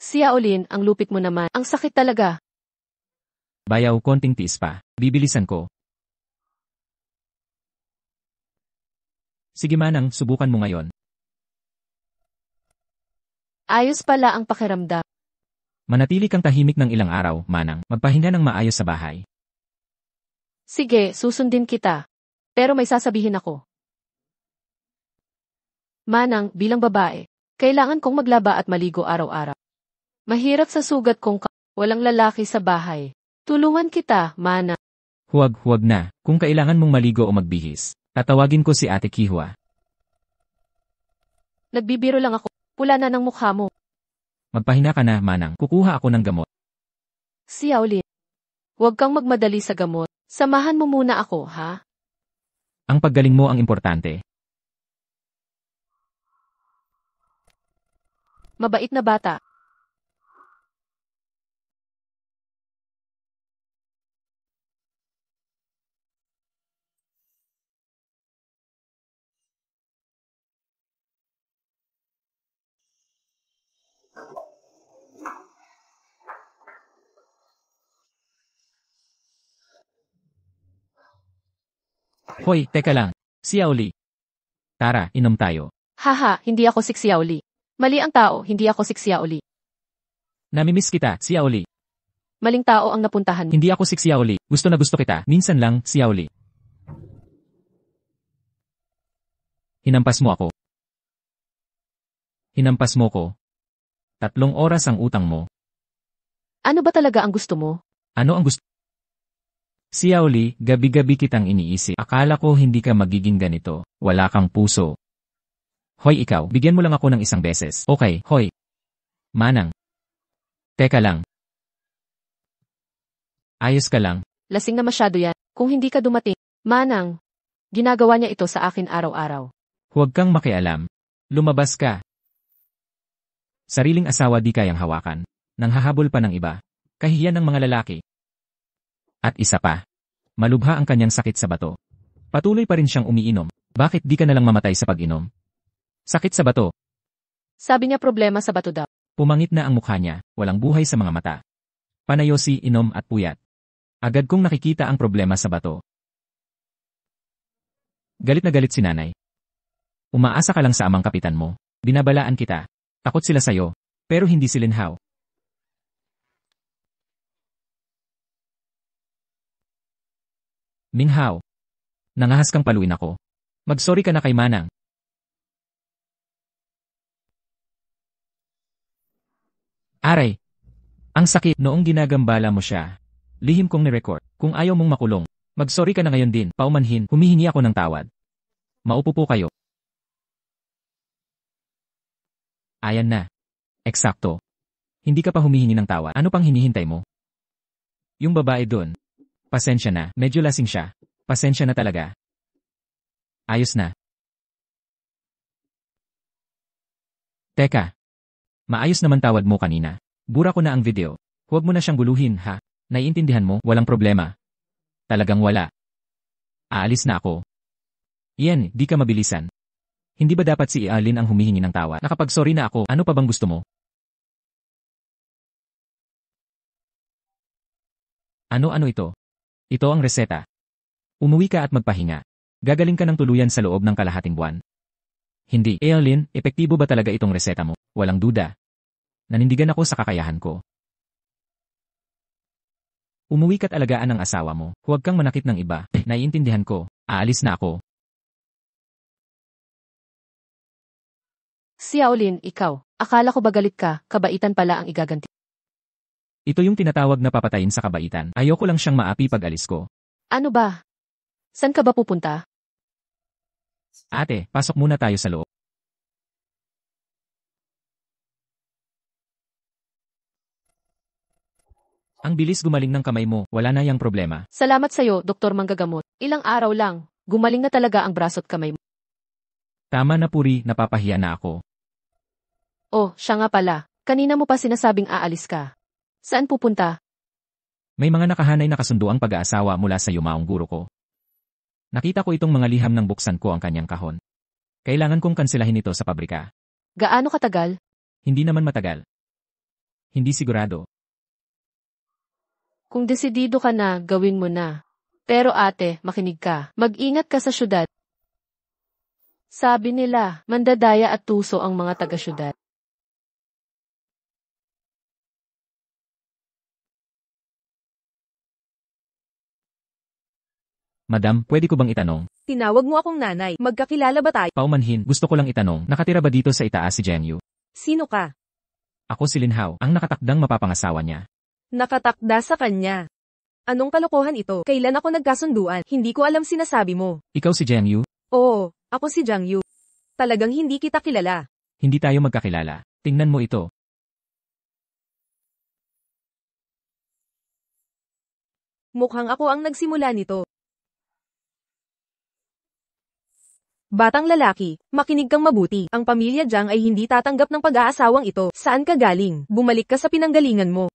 Xiaolin, ang lupit mo naman. Ang sakit talaga. Bayaw, konting tiis pa. Bibilisan ko. Sige manang, subukan mo ngayon. Ayos pala ang pakiramdam. Manatili kang tahimik ng ilang araw, manang. Magpahinga ng maayos sa bahay. Sige, susundin kita. Pero may sasabihin ako. Manang, bilang babae, kailangan kong maglaba at maligo araw-araw. Mahirap sa sugat kung walang lalaki sa bahay. Tulungan kita, Manang. Huwag na. Kung kailangan mong maligo o magbihis, tatawagin ko si Ate Kihua. Nagbibiro lang ako. Pula na ng mukha mo. Magpahinga ka na, manang. Kukuha ako ng gamot. Xiaolin, huwag kang magmadali sa gamot. Samahan mo muna ako, ha? Ang paggaling mo ang importante. Mabait na bata. Hoy, teka lang. Xiaoli. Tara, inom tayo. Haha, hindi ako si Xiaoli. Mali ang tao, hindi ako si Xiaoli. Namimiss kita, Xiaoli. Maling tao ang napuntahan mo. Hindi ako si Xiaoli. Gusto na gusto kita. Minsan lang, Xiaoli. Hinampas mo ako. Hinampas mo ko. 3 oras ang utang mo. Ano ba talaga ang gusto mo? Ano ang gusto? Xiaoli, gabi-gabi kitang iniisip. Akala ko hindi ka magiging ganito. Wala kang puso. Hoy ikaw, bigyan mo lang ako ng isang beses. Okay, hoy. Manang. Teka lang. Ayos ka lang. Lasing na masyado yan. Kung hindi ka dumating, Manang. Ginagawa niya ito sa akin araw-araw. Huwag kang makialam. Lumabas ka. Sariling asawa di kayang hawakan. Nanghahabol pa ng iba. Kahihiyan ng mga lalaki. At isa pa. Malubha ang kanyang sakit sa bato. Patuloy pa rin siyang umiinom. Bakit di ka nalang mamatay sa pag-inom? Sakit sa bato. Sabi niya problema sa bato daw. Pumangit na ang mukha niya, walang buhay sa mga mata. Panayosi, inom at puyat. Agad kong nakikita ang problema sa bato. Galit na galit si nanay. Umaasa ka lang sa amang kapitan mo. Binabalaan kita. Takot sila sayo. Pero hindi si Linhao. Minghao. Nangahas kang paluin ako. Mag-sorry ka na kay Manang. Aray. Ang sakit noong ginagambala mo siya. Lihim kong ni-record. Kung ayaw mong makulong, mag-sorry ka na ngayon din. Paumanhin, humihingi ako ng tawad. Maupo po kayo. Ayan na. Eksakto. Hindi ka pa humihingi ng tawad. Ano pang hinihintay mo? Yung babae dun. Pasensya na, medyo lasing siya. Pasensya na talaga. Ayos na. Teka. Maayos naman tawad mo kanina. Bura ko na ang video. Huwag mo na siyang guluhin, ha? Naiintindihan mo, walang problema. Talagang wala. Aalis na ako. Iyan, di ka mabilisan. Hindi ba dapat si Ialin ang humihingi ng tawad? Nakapag-sorry na ako, ano pa bang gusto mo? Ano ito? Ito ang reseta. Umuwi ka at magpahinga. Gagaling ka ng tuluyan sa loob ng kalahating buwan. Hindi. Earlyn, epektibo ba talaga itong reseta mo? Walang duda. Nanindigan ako sa kakayahan ko. Umuwi ka't alagaan ang asawa mo. Huwag kang manakit ng iba. Naiintindihan ko. Aalis na ako. Xiaolin, ikaw. Akala ko ba galit ka, kabaitan pala ang igaganti. Ito yung tinatawag na papatayin sa kabaitan. Ayoko lang siyang maapi pag alis ko. Ano ba? San ka ba pupunta? Ate, pasok muna tayo sa loob. Ang bilis gumaling ng kamay mo, wala na yang problema. Salamat sa'yo, Dr. Manggagamot. Ilang araw lang, gumaling na talaga ang braso't kamay mo. Tama na puri, napapahiya na ako. Oh, siya nga pala. Kanina mo pa sinasabing aalis ka. Saan pupunta? May mga nakahanay na kasunduang pag-aasawa mula sa yumaong guro ko. Nakita ko itong mga liham nang buksan ko ang kanyang kahon. Kailangan kong kansilahin ito sa pabrika. Gaano katagal? Hindi naman matagal. Hindi sigurado. Kung desidido ka na, gawin mo na. Pero ate, makinig ka. Mag-ingat ka sa syudad. Sabi nila, mandadaya at tuso ang mga taga-syudad. Madam, pwede ko bang itanong? Tinawag mo akong nanay. Magkakilala ba tayo? Paumanhin, gusto ko lang itanong, nakatira ba dito sa itaas si Jiangyu? Sino ka? Ako si Lin Hao, ang nakatakdang mapapangasawa niya. Nakatakda sa kanya. Anong kalokohan ito? Kailan ako nagkasunduan? Hindi ko alam sinasabi mo. Ikaw si Jiangyu? Oo, ako si Jiang Yu. Talagang hindi kita kilala. Hindi tayo magkakilala. Tingnan mo ito. Mukhang ako ang nagsimula nito. Batang lalaki, makinig kang mabuti. Ang pamilya Jiang ay hindi tatanggap ng pag-aasawang ito. Saan ka galing? Bumalik ka sa pinanggalingan mo.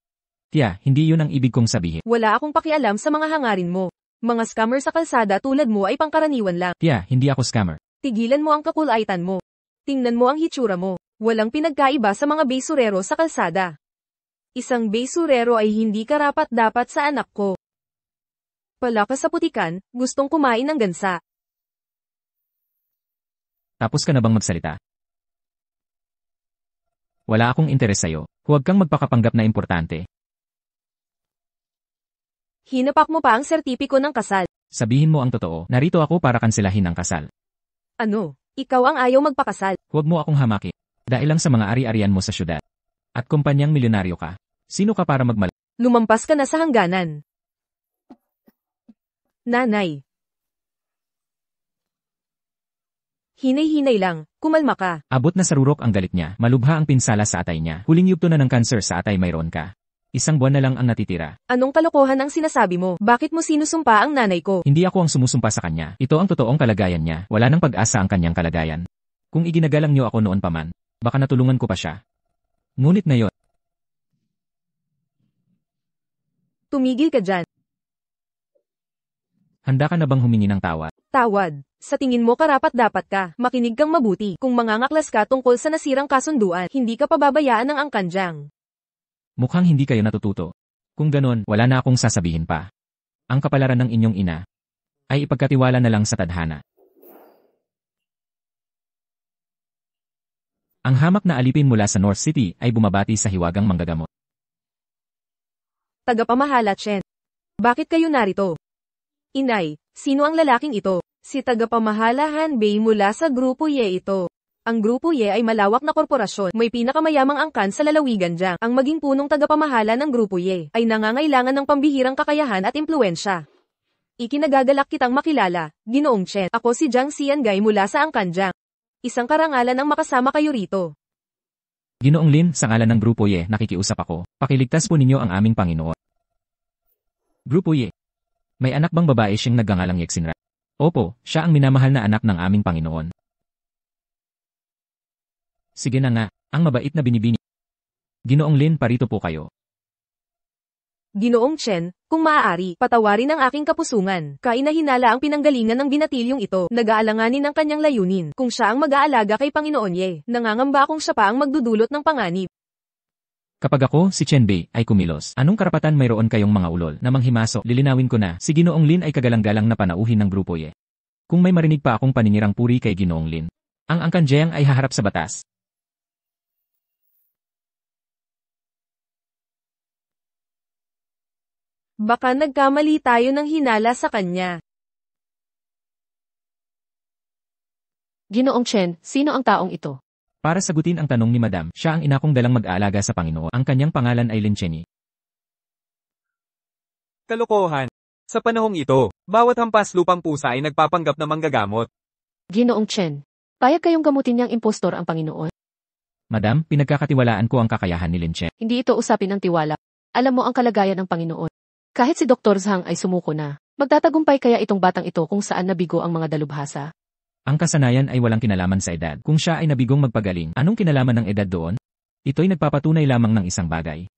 Tiya, hindi yun ang ibig kong sabihin. Wala akong pakialam sa mga hangarin mo. Mga scammer sa kalsada tulad mo ay pangkaraniwan lang. Tiya, hindi ako scammer. Tigilan mo ang kakulaitan mo. Tingnan mo ang hitsura mo. Walang pinagkaiba sa mga besurero sa kalsada. Isang besurero ay hindi karapat-dapat sa anak ko. Palakas sa putikan, gustong kumain ng gansa. Tapos ka na bang magsalita? Wala akong interes sa'yo. Huwag kang magpakapanggap na importante. Hinapak mo pa ang sertipiko ng kasal. Sabihin mo ang totoo, narito ako para kanselahin ang kasal. Ano? Ikaw ang ayaw magpakasal. Huwag mo akong hamakin. Dahil lang sa mga ari-arian mo sa syudad. At kumpanyang milyonaryo ka. Sino ka para Lumampas ka na sa hangganan. Nanay. Hinay-hinay lang, kumalma ka. Abot na sa rurok ang galit niya, malubha ang pinsala sa atay niya. Huling yugto na ng cancer sa atay mayroon ka. Isang buwan na lang ang natitira. Anong kalokohan ang sinasabi mo? Bakit mo sinusumpa ang nanay ko? Hindi ako ang sumusumpa sa kanya. Ito ang totoong kalagayan niya. Wala nang pag-asa ang kanyang kalagayan. Kung iginagalang niyo ako noon pa man, baka natulungan ko pa siya. Ngunit ngayon, Tumigil ka dyan. handa ka na bang humingi ng tawad? Tawad. Sa tingin mo karapat-dapat ka. Makinig kang mabuti. Kung mangangaklas ka tungkol sa nasirang kasunduan, hindi ka pababayaan ng angkanjang. Mukhang hindi kayo natututo. Kung ganon, wala na akong sasabihin pa. Ang kapalaran ng inyong ina ay ipagkatiwala na lang sa tadhana. Ang hamak na alipin mula sa North City ay bumabati sa hiwagang manggagamot. Tagapamahala Chen. Bakit kayo narito? Inay, sino ang lalaking ito? Si tagapamahala Han Bei mula sa Grupo Ye ito. Ang Grupo Ye ay malawak na korporasyon, may pinakamayamang angkan sa lalawigan Jiang. Ang maging punong tagapamahala ng Grupo Ye ay nangangailangan ng pambihirang kakayahan at impluensya. Ikinagagalak kitang makilala, Ginoong Chen. Ako si Jiang Xiangay mula sa angkan Jiang. Isang karangalan ang makasama kayo rito. Ginoong Lin, sa ngalan ng Grupo Ye, nakikiusap ako. Pakiligtas po ninyo ang aming Panginoon. Grupo Ye. May anak bang babae siyang nagngangalang Yexinra? Opo, siya ang minamahal na anak ng aming Panginoon. Sige na nga, ang mabait na binibini. Ginoong Lin, parito po kayo. Ginoong Chen, kung maaari, patawarin ang aking kapusungan. Kainahinala ang pinanggalingan ng binatilyong ito, nag-aalanganin ang kanyang layunin. Kung siya ang mag-aalaga kay Panginoon Ye, nangangamba akong siya pa ang magdudulot ng panganib. Kapag ako, si Chen Bei, ay kumilos, anong karapatan mayroon kayong mga ulol na manghimaso? Lilinawin ko na, si Ginoong Lin ay kagalang-galang na panauhin ng Grupo Ye. Kung may marinig pa akong paninirang puri kay Ginoong Lin, ang angkanjeyang ay haharap sa batas. Baka nagkamali tayo ng hinala sa kanya. Ginoong Chen, sino ang taong ito? Para sagutin ang tanong ni Madam, siya ang ina kong dalang mag-aalaga sa Panginoon. Ang kanyang pangalan ay Lin Chenny. Kalokohan. Sa panahong ito, bawat hampas lupang pusa ay nagpapanggap na manggagamot. Ginoong Chen, payag kayong gamutin niyang impostor ang Panginoon? Madam, pinagkakatiwalaan ko ang kakayahan ni Lin Chen. Hindi ito usapin ng tiwala. Alam mo ang kalagayan ng Panginoon. Kahit si Dr. Zhang ay sumuko na, magtatagumpay kaya itong batang ito kung saan nabigo ang mga dalubhasa? Ang kasanayan ay walang kinalaman sa edad. Kung siya ay nabigong magpagaling, anong kinalaman ng edad doon? Ito'y nagpapatunay lamang ng isang bagay.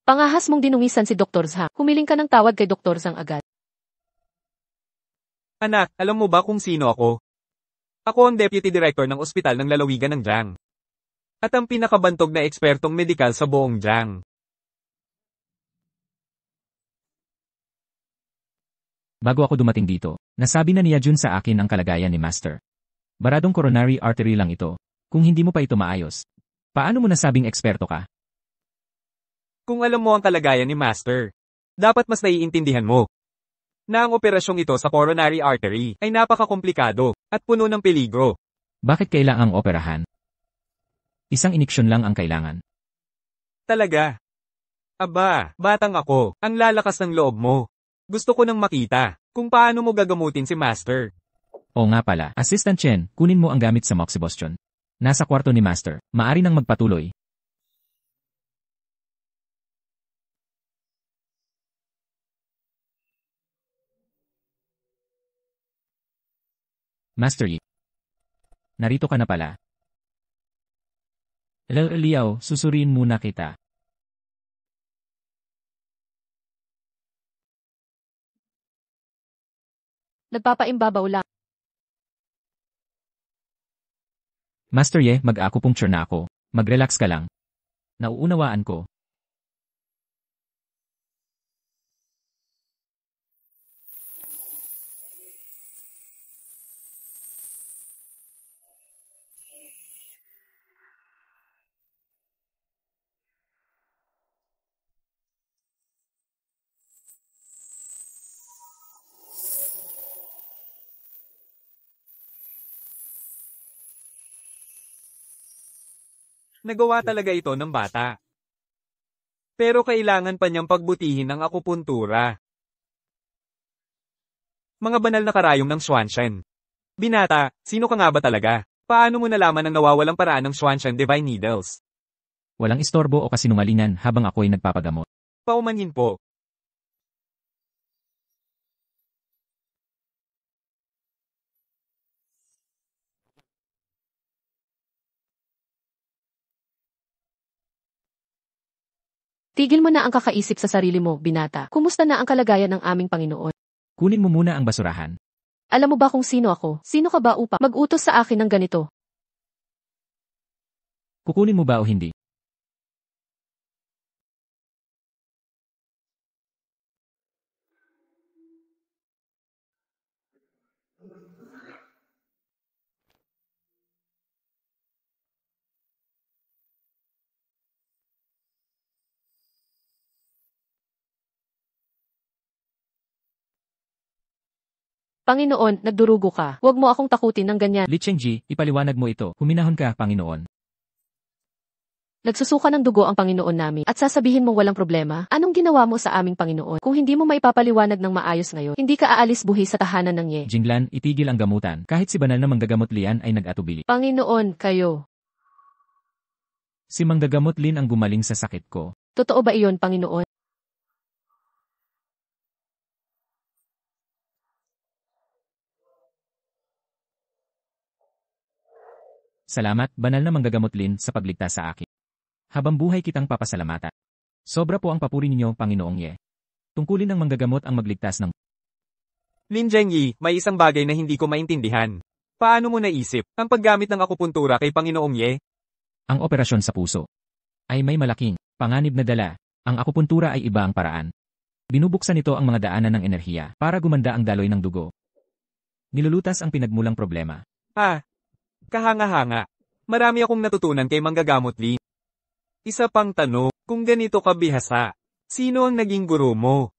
Pangahas mong dinungisan si Dr. Zhang. Humiling ka ng tawad kay Dr. Zhang agad. Anak, alam mo ba kung sino ako? Ako ang Deputy Director ng Ospital ng Lalawigan ng Jiang. At ang pinakabantog na ekspertong medikal sa buong Jiang. Bago ako dumating dito, nasabi na ni Yajun sa akin ang kalagayan ni Master. Baradong coronary artery lang ito. Kung hindi mo pa ito maayos, paano mo nasabing eksperto ka? Kung alam mo ang kalagayan ni Master, dapat mas naiintindihan mo na ang operasyong ito sa coronary artery ay napakakomplikado at puno ng peligro. Bakit kailangang operahan? Isang iniksyon lang ang kailangan. Talaga? Aba, batang ako, ang lalakas ng loob mo. Gusto ko nang makita kung paano mo gagamutin si Master. O nga pala, Assistant Chen, kunin mo ang gamit sa Moxibustion. Nasa kwarto ni Master, maari nang magpatuloy. Master Yi. Narito ka na pala. Liao, susuriin muna kita. Nagpapaimbabaw lang. Master Ye, mag-acupuncture na ako. Mag-relax ka lang. Nauunawaan ko. Nagawa talaga ito ng bata. Pero kailangan pa niyang pagbutihin ang akupuntura. Mga banal na karayom ng Xuanshan. Binata, sino ka nga ba talaga? Paano mo nalaman ang nawawalang paraan ng Xuanshan Divine Needles? Walang istorbo o kasinungalingan habang ako'y nagpapagamot. Paumanhin po. Tigil mo na ang kakaisip sa sarili mo, binata. Kumusta na ang kalagayan ng aming Panginoon? Kunin mo muna ang basurahan. Alam mo ba kung sino ako? Sino ka ba upang mag-utos sa akin ng ganito? Kukunin mo ba o hindi? Panginoon, nagdurugo ka. Huwag mo akong takutin ng ganyan. Li Chengji, ipaliwanag mo ito. Huminahon ka, Panginoon. Nagsusuka ng dugo ang Panginoon namin at sasabihin mong walang problema. Anong ginawa mo sa aming Panginoon? Kung hindi mo maipapaliwanag ng maayos ngayon, hindi ka aalis buhi sa tahanan ng Ye. Jinglan, itigil ang gamutan. Kahit si banal na manggagamot Lian ay nag-atubili. Panginoon, kayo. Si manggagamot Lin ang gumaling sa sakit ko. Totoo ba iyon, Panginoon? Salamat, banal na manggagamot Lin, sa pagligtas sa akin. Habang buhay kitang papasalamatan. Sobra po ang papuri ninyo, Panginoong Ye. Tungkulin ng manggagamot ang magligtas ng... Lin Zhengyi, may isang bagay na hindi ko maintindihan. Paano mo naisip ang paggamit ng akupuntura kay Panginoong Ye? Ang operasyon sa puso ay may malaking panganib na dala. Ang akupuntura ay iba ang paraan. Binubuksan nito ang mga daanan ng enerhiya para gumanda ang daloy ng dugo. Nilulutas ang pinagmulang problema. Kahanga-hanga. Marami akong natutunan kay Manggagamot Lin. Isa pang tanong, kung ganito ka bihasa, sino ang naging guro mo?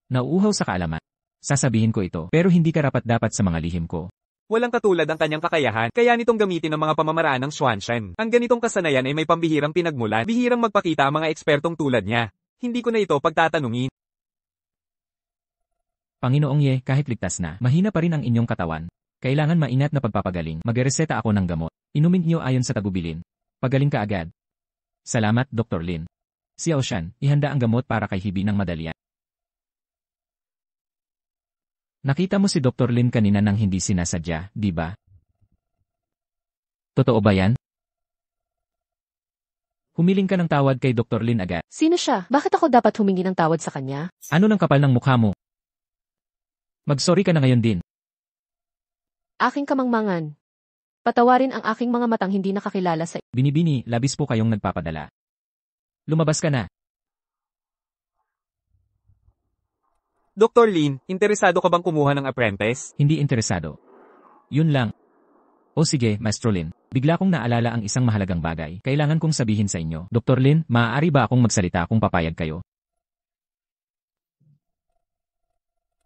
Nauuhaw sa kaalaman. Sasabihin ko ito, pero hindi karapat-dapat sa mga lihim ko. Walang katulad ang kanyang kakayahan, kaya nitong gamitin ang mga pamamaraan ng Xuanshan. Ang ganitong kasanayan ay may pambihirang pinagmulan, bihirang magpakita ang mga ekspertong tulad niya. Hindi ko na ito pagtatanungin. Panginoong Ye, kahit ligtas na, mahina pa rin ang inyong katawan. Kailangan maingat na pagpapagaling. Magreseta ako ng gamot. Inumin niyo ayon sa tagubilin. Pagaling ka agad. Salamat, Dr. Lin. Si Aoshan, ihanda ang gamot para kay Hibi ng madalian. Nakita mo si Dr. Lin kanina nang hindi sinasadya, di ba? Totoo ba yan? Humiling ka ng tawad kay Dr. Lin agad. Sino siya? Bakit ako dapat humingi ng tawad sa kanya? Ano ng kapal ng mukha mo? Mag-sorry ka na ngayon din. Aking kamangmangan. Patawarin ang aking mga matang hindi nakakilala sa Binibini, labis po kayong nagpapadala. Lumabas ka na. Dr. Lin, interesado ka bang kumuha ng apprentice? Hindi interesado. Yun lang. O sige, Maestro Lin. Bigla kong naalala ang isang mahalagang bagay. Kailangan kong sabihin sa inyo. Dr. Lin, maaari ba akong magsalita kung papayag kayo?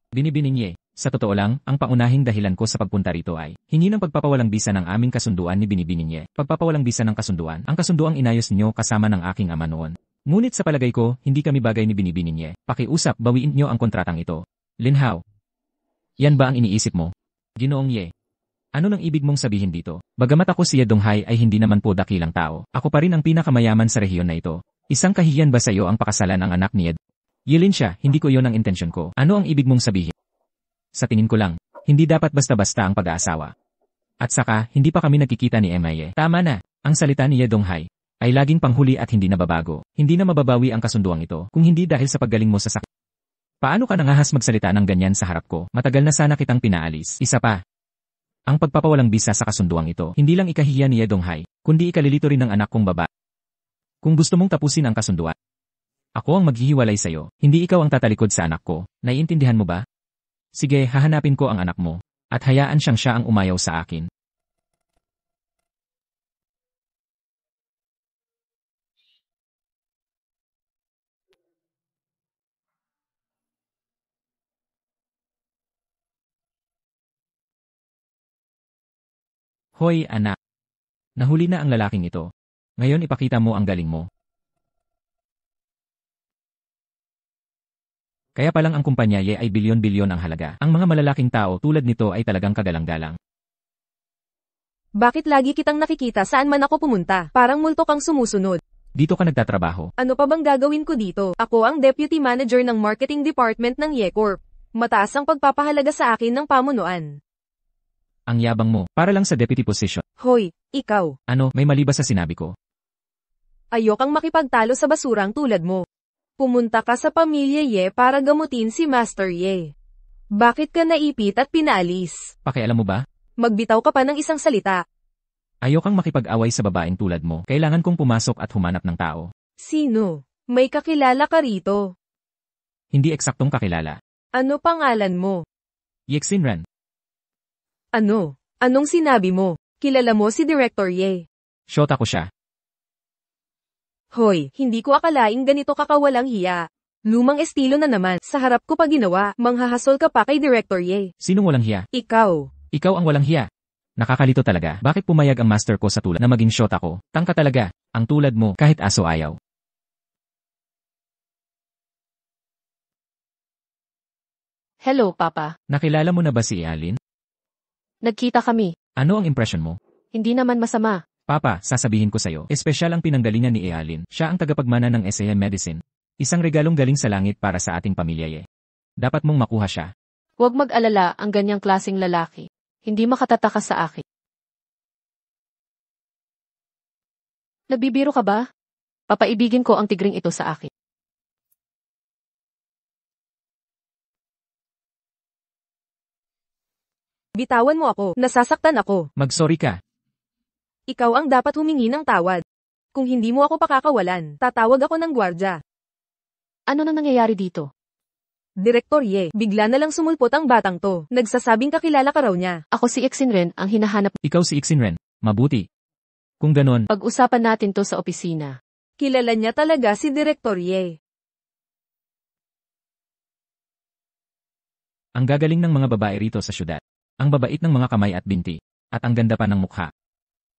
Binibining sa totoo lang, ang paunahing dahilan ko sa pagpunta rito ay hingi ng pagpapawalang bisa ng aming kasunduan ni Binibining. Pagpapawalang bisa ng kasunduan, ang kasunduang inayos niyo kasama ng aking ama noon. Ngunit sa palagay ko, hindi kami bagay ni Binibining. Pakiusap, bawiin niyo ang kontratang ito. Linhaw. Yan ba ang iniisip mo? Ginoong Ye. Ano nang ibig mong sabihin dito? Bagamat ako si Ye Donghai ay hindi naman po dakilang tao. Ako pa rin ang pinakamayaman sa rehiyon na ito. Isang kahihiyan ba sa iyo ang pakasalan ng anak ni Ed? Yelin siya, hindi ko yon ang intensyon ko. Ano ang ibig mong sabihin? Sa tingin ko lang, hindi dapat basta-basta ang pag-aasawa. At saka, hindi pa kami nakikita ni Emaye. Tama na, ang salita ni Ye Donghai ay laging panghuli at hindi nababago. Hindi na mababawi ang kasunduang ito, kung hindi dahil sa paggaling mo sa sakit. Paano ka nangahas magsalita ng ganyan sa harap ko? Matagal na sana kitang pinaalis. Isa pa. Ang pagpapawalang bisa sa kasunduang ito, hindi lang ikahihiya ni Ye Donghai, kundi ikalilito rin ng anak kong baba. Kung gusto mong tapusin ang kasunduan, ako ang maghihiwalay sa'yo, hindi ikaw ang tatalikod sa anak ko. Naiintindihan mo ba? Sige, hahanapin ko ang anak mo, at hayaan siya ang umayaw sa akin. Hoy, anak. Nahuli na ang lalaking ito. Ngayon ipakita mo ang galing mo. Kaya palang ang kumpanya Ye ay bilyon-bilyon ang halaga. Ang mga malalaking tao tulad nito ay talagang kagalang-galang. Bakit lagi kitang nakikita saan man ako pumunta? Parang multo kang sumusunod. Dito ka nagtatrabaho. Ano pa bang gagawin ko dito? Ako ang Deputy Manager ng Marketing Department ng Ye Corp. Mataas ang pagpapahalaga sa akin ng pamunuan. Ang yabang mo, para lang sa deputy position. Hoy, ikaw. Ano, may mali ba sa sinabi ko? Ayokang makipagtalo sa basurang tulad mo. Pumunta ka sa pamilya Ye para gamutin si Master Ye. Bakit ka naipit at pinaalis? Pakialam mo ba? Magbitaw ka pa ng isang salita. Ayokang makipag-away sa babaeng tulad mo. Kailangan kong pumasok at humanap ng tao. Sino? May kakilala ka rito. Hindi eksaktong kakilala. Ano pangalan mo? Yexinran. Ano? Anong sinabi mo? Kilala mo si Director Ye. Shota ko siya. Hoy, hindi ko akalaing ganito kakawalang hiya. Lumang estilo na naman, sa harap ko pa ginawa, manghahasol ka pa kay Director Ye. Sinong walang hiya? Ikaw. Ikaw ang walang hiya. Nakakalito talaga. Bakit pumayag ang master ko sa tulad na maging shota ko? Tangka talaga. Ang tulad mo, kahit aso ayaw. Hello, Papa. Nakilala mo na ba si Alin? Nagkita kami. Ano ang impression mo? Hindi naman masama. Papa, sasabihin ko sa'yo, espesyal ang pinanggalingan ni Ealin. Siya ang tagapagmana ng SAM Medicine. Isang regalong galing sa langit para sa ating pamilya Ye. Dapat mong makuha siya. Huwag mag-alala ang ganyang klaseng lalaki. Hindi makatataka sa akin. Nagbibiro ka ba? Papaibigin ko ang tigring ito sa akin. Bitawan mo ako, nasasaktan ako. Mag-sorry ka. Ikaw ang dapat humingi ng tawad. Kung hindi mo ako pakakawalan, tatawag ako ng gwardya. Ano nang nangyayari dito? Direktor Ye, bigla na lang sumulpot ang batang to. Nagsasabing kakilala ka raw niya. Ako si Exinren ang hinahanap. Ikaw si Ixinren. Mabuti. Kung ganon, Pag-usapan natin to sa opisina. Kilala niya talaga si Direktor Ye. ang gagaling ng mga babae rito sa syudad. Ang babait ng mga kamay at binti. At ang ganda pa ng mukha.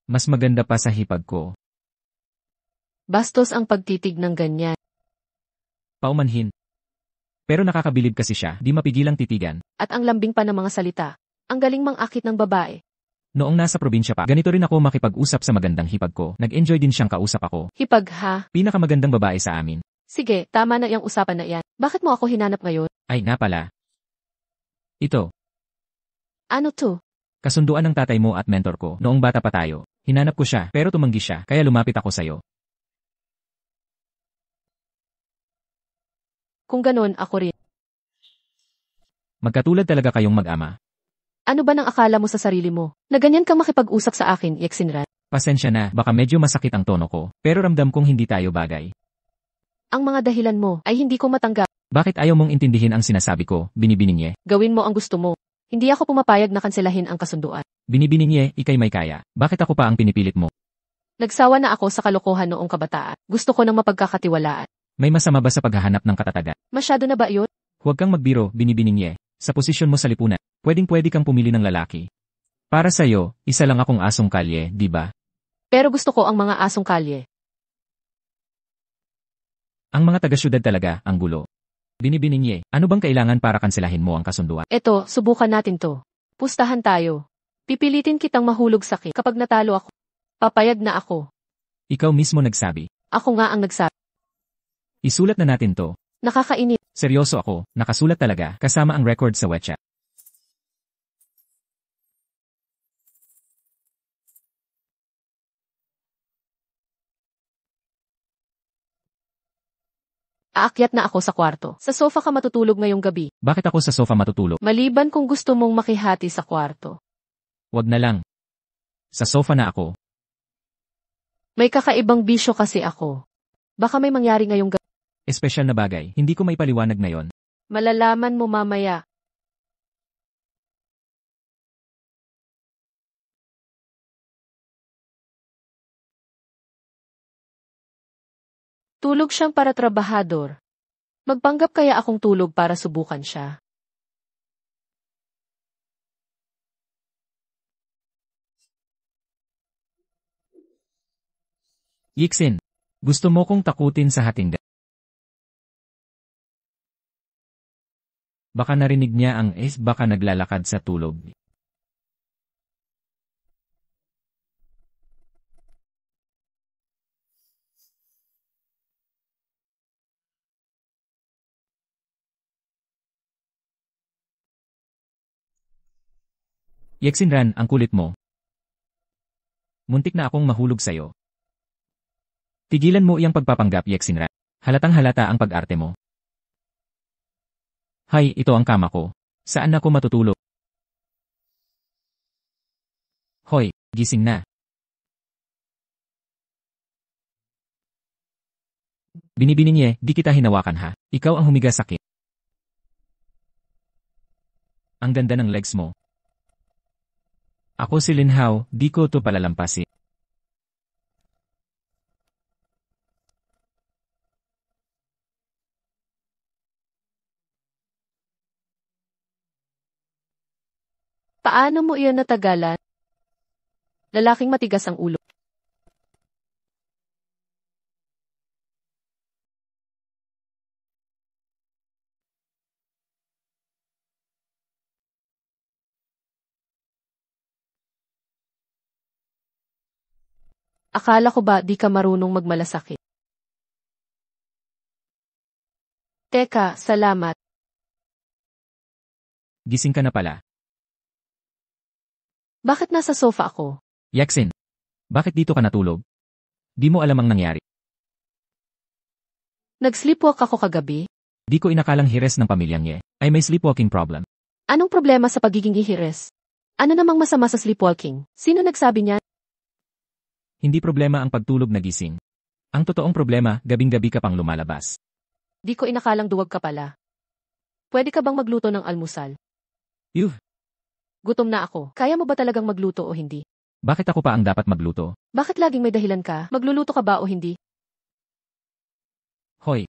Mas maganda pa sa hipag ko. Bastos ang pagtitig ng ganyan. Paumanhin. Pero nakakabilib kasi siya, di mapigilang titigan. At ang lambing pa ng mga salita. Ang galing mang-akit ng babae. Noong nasa probinsya pa, ganito rin ako makipag-usap sa magandang hipag ko. Nag-enjoy din siyang kausap ako. Hipag ha? Pinakamagandang babae sa amin. Sige, tama na yung usapan na yan. Bakit mo ako hinanap ngayon? Ay, nga pala. Ito, Ano to? kasunduan ng tatay mo at mentor ko. Noong bata pa tayo. Hinanap ko siya, pero tumanggi siya, kaya lumapit ako sa'yo. Kung ganun, ako rin. Magkatulad talaga kayong mag-ama. Ano ba nang akala mo sa sarili mo? Na ganyan kang makipag-usap sa akin, Yexinran? Pasensya na, baka medyo masakit ang tono ko, pero ramdam kong hindi tayo bagay. Ang mga dahilan mo ay hindi ko matanggap. Bakit ayaw mong intindihin ang sinasabi ko, Binibining? Gawin mo ang gusto mo. Hindi ako pumapayag na kanselahin ang kasunduan. Binibining, ikay may kaya. Bakit ako pa ang pinipilit mo? Nagsawa na ako sa kalokohan noong kabataan. Gusto ko ng mapagkakatiwalaan. May masama ba sa paghahanap ng katatagan? Masyado na ba yun? Huwag kang magbiro, Binibining. Sa posisyon mo sa lipunan, pwedeng-pwede kang pumili ng lalaki. Para sa'yo, isa lang akong asong kalye, di ba? Pero gusto ko ang mga asong kalye. Ang mga taga-syudad talaga, ang gulo. Binibining, ano bang kailangan para kanselahin mo ang kasunduan? Eto, subukan natin to. Pustahan tayo. Pipilitin kitang mahulog sakit kapag natalo ako. Papayag na ako. Ikaw mismo nagsabi. Ako nga ang nagsabi. Isulat na natin to. Nakakainip. Seryoso ako, nakasulat talaga, kasama ang record sa WeChat. Aakyat na ako sa kwarto. Sa sofa ka matutulog ngayong gabi. Bakit ako sa sofa matutulog? Maliban kung gusto mong makihati sa kwarto. Wag na lang. Sa sofa na ako. May kakaibang bisyo kasi ako. Baka may mangyari ngayong gabi. Espesyal na bagay, hindi ko may paliwanag ngayon. Malalaman mo mamaya. Tulog siyang para trabahador. Magpanggap kaya akong tulog para subukan siya. Yixin, gusto mo kong takutin sa hatingga. Baka narinig niya ang baka naglalakad sa tulog. Yexinran, ang kulit mo. Muntik na akong mahulog sa'yo. Tigilan mo iyang pagpapanggap, Yexinran. Halatang halata ang pag-arte mo. Hay, ito ang kama ko. Saan ako matutulog? Hoy, gising na. Binibining, di kita hinawakan ha. Ikaw ang humiga sakit. Ang ganda ng legs mo. Ako si Linhao, di ko to palalampasin. Paano mo iyon natagalan? Lalaking matigas ang ulo. Akala ko ba di ka marunong magmalasakit? Teka, salamat. Gising ka na pala. Bakit nasa sofa ako? Yexin, bakit dito ka natulog? Di mo alam ang nangyari. Nag-sleepwalk ako kagabi? Di ko inakalang hires ng pamilyang ay may sleepwalking problem. Anong problema sa pagiging ihires? Ano namang masama sa sleepwalking? Sino nagsabi niya? Hindi problema ang pagtulog na gising. Ang totoong problema, gabing-gabi ka pang lumalabas. Di ko inakalang duwag ka pala. Pwede ka bang magluto ng almusal? Yuh, Gutom na ako. Kaya mo ba talagang magluto o hindi? bakit ako pa ang dapat magluto? Bakit laging may dahilan ka? Magluluto ka ba o hindi? Hoy.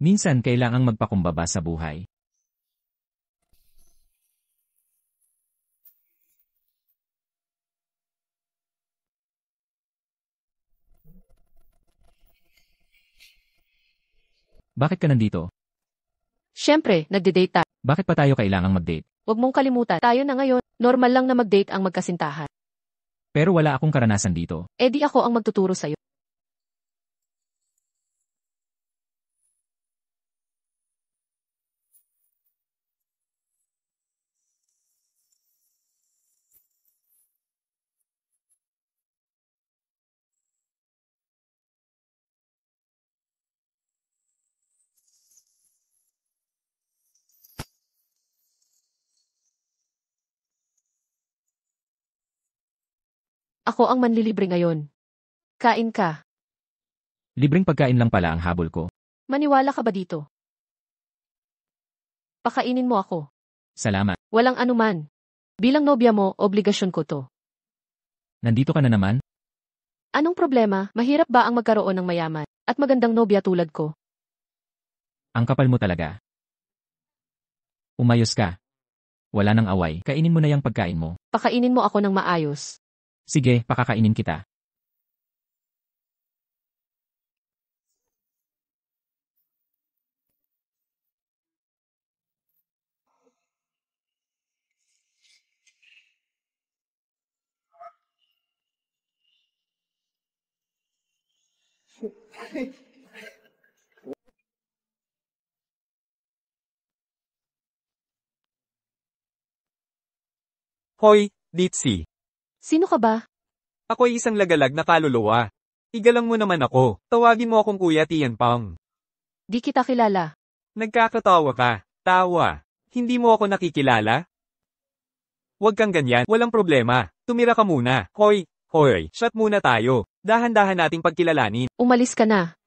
Minsan kailangang magpakumbaba sa buhay. Bakit ka nandito? Siyempre, nagde-date tayo. Bakit pa tayo kailangang mag-date? Huwag mong kalimutan, tayo na ngayon. Normal lang na mag-date ang magkasintahan. Pero wala akong karanasan dito. Eh di ako ang magtuturo sa'yo. Ako ang manlilibre ngayon. Kain ka. Libreng pagkain lang pala ang habol ko. Maniwala ka ba dito? Pakainin mo ako. Salamat. Walang anuman. Bilang nobya mo, obligasyon ko to. Nandito ka na naman? Anong problema? Mahirap ba ang magkaroon ng mayaman at magandang nobya tulad ko? Ang kapal mo talaga. Umayos ka. Wala nang away. Kainin mo na yung pagkain mo. Pakainin mo ako ng maayos. Sige, pakakainin kita. Hoy, Ditsi. Sino ka ba? Ako ay isang lagalag na kaluluwa. Igalang mo naman ako. Tawagin mo akong Kuya Tianpang. Di kita kilala. Nagkakatawa ka. Tawa. Hindi mo ako nakikilala? Huwag kang ganyan. Walang problema. Tumira ka muna. Hoy, shot muna tayo. Dahan-dahan nating pagkilalanin. Umalis ka na.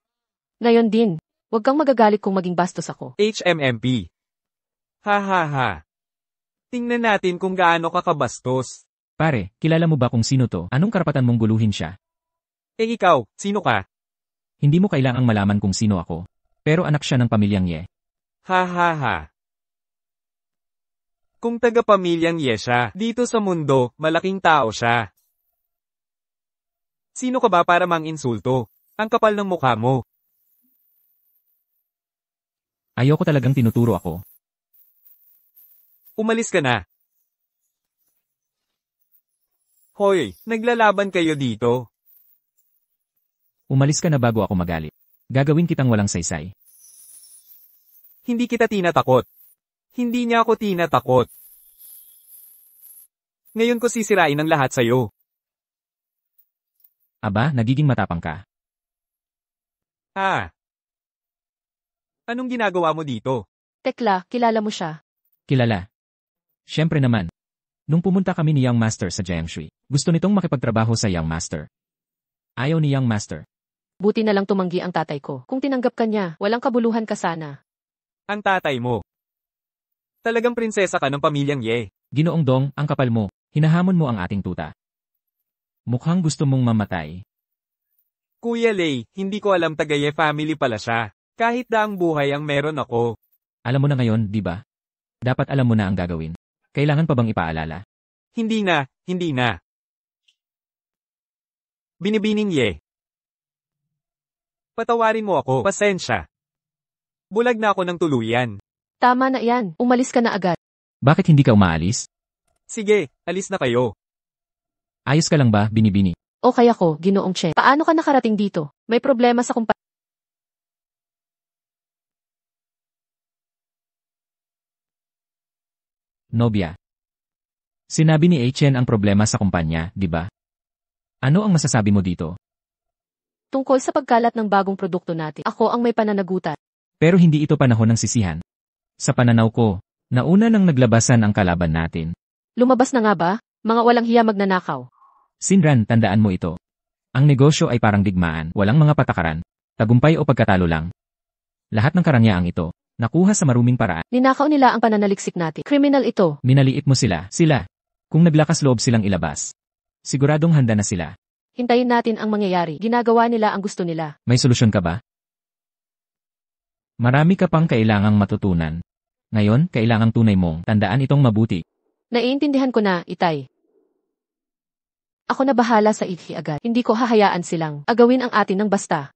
Ngayon din. Huwag kang magagalit kung maging bastos ako. HMMP. Ha ha ha. Tingnan natin kung gaano ka kabastos. Pare, kilala mo ba kung sino to? Anong karapatan mong guluhin siya? Eh ikaw, sino ka? Hindi mo kailangang malaman kung sino ako. Pero anak siya ng pamilyang Ye. Ha ha ha. Kung taga-pamilyang Ye siya, dito sa mundo, malaking tao siya. Sino ka ba para mang-insulto? Ang kapal ng mukha mo. Ayoko talagang tinuturo ako. Umalis ka na. Hoy, naglalaban kayo dito. Umalis ka na bago ako magalit. Gagawin kitang walang saysay. Hindi kita tinatakot. Hindi niya ako tinatakot. Ngayon ko sisirain ang lahat sa'yo. Aba, nagiging matapang ka. Ah. Anong ginagawa mo dito? Tekla, kilala mo siya. Kilala. Siyempre naman. Nung pumunta kami ni Young Master sa Jiangshui, gusto nitong makipagtrabaho sa Young Master. Ayaw ni Young Master. Buti na lang tumanggi ang tatay ko. Kung tinanggap ka niya, walang kabuluhan ka sana. Ang tatay mo. Talagang prinsesa ka ng pamilyang Ye. Ginoong Dong, ang kapal mo. Hinahamon mo ang ating tuta. Mukhang gusto mong mamatay. Kuya Lei, hindi ko alam taga-Ye family pala siya. Kahit daang buhay ang meron ako. Alam mo na ngayon, di ba? Dapat alam mo na ang gagawin. Kailangan pa bang ipaalala? Hindi na, hindi na. Binibining Ye. Patawarin mo ako, pasensya. Bulag na ako ng tuluyan. Tama na yan, umalis ka na agad. Bakit hindi ka umaalis? Sige, alis na kayo. Ayos ka lang ba, Binibini? O kaya ko, Ginoong Che. Paano ka nakarating dito? May problema sa kumpanya. Nobya. Sinabi ni Chen ang problema sa kumpanya, di ba? Ano ang masasabi mo dito? Tungkol sa pagkalat ng bagong produkto natin, ako ang may pananagutan. Pero hindi ito panahon ng sisihan. Sa pananaw ko, nauna nang naglabasan ang kalaban natin. Lumabas na nga ba? Mga walang hiya magnanakaw. Sinran, tandaan mo ito. Ang negosyo ay parang digmaan, walang mga patakaran, tagumpay o pagkatalo lang. Lahat ng karangyaang ito, nakuha sa maruming paraan. Ninakaw nila ang pananaliksik natin. Kriminal ito. Minaliit mo sila. Kung naglakas loob silang ilabas. Siguradong handa na sila. Hintayin natin ang mangyayari. Ginagawa nila ang gusto nila. May solusyon ka ba? Marami ka pang kailangang matutunan. Ngayon, kailangang tunay mong tandaan itong mabuti. Naiintindihan ko na, Itay. Ako na bahala sa ihi agad. Hindi ko hahayaan silang agawin ang atin ng basta.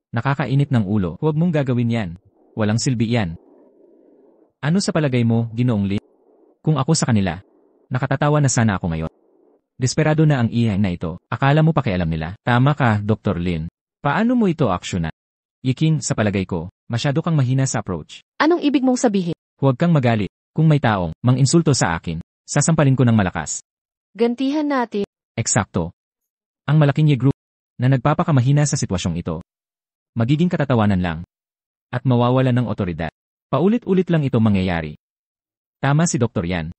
Nakakainit ng ulo. Huwag mong gagawin yan. Walang silbi yan. Ano sa palagay mo, Ginoong Lin? Kung ako sa kanila, nakatatawa na sana ako ngayon. Desperado na ang ihay na ito. Akala mo pakialam nila. Tama ka, Dr. Lin. Paano mo ito aksyonan? Yiking, sa palagay ko, masyado kang mahina sa approach. Anong ibig mong sabihin? Huwag kang magalit. Kung may taong mang-insulto sa akin, sasampalin ko ng malakas. Gantihan natin. Eksakto. Ang malaking Ye Group na nagpapakamahina sa sitwasyong ito. Magiging katatawanan lang. At mawawala ng otoridad. Paulit-ulit lang ito mangyayari. Tama si Dr. Yan.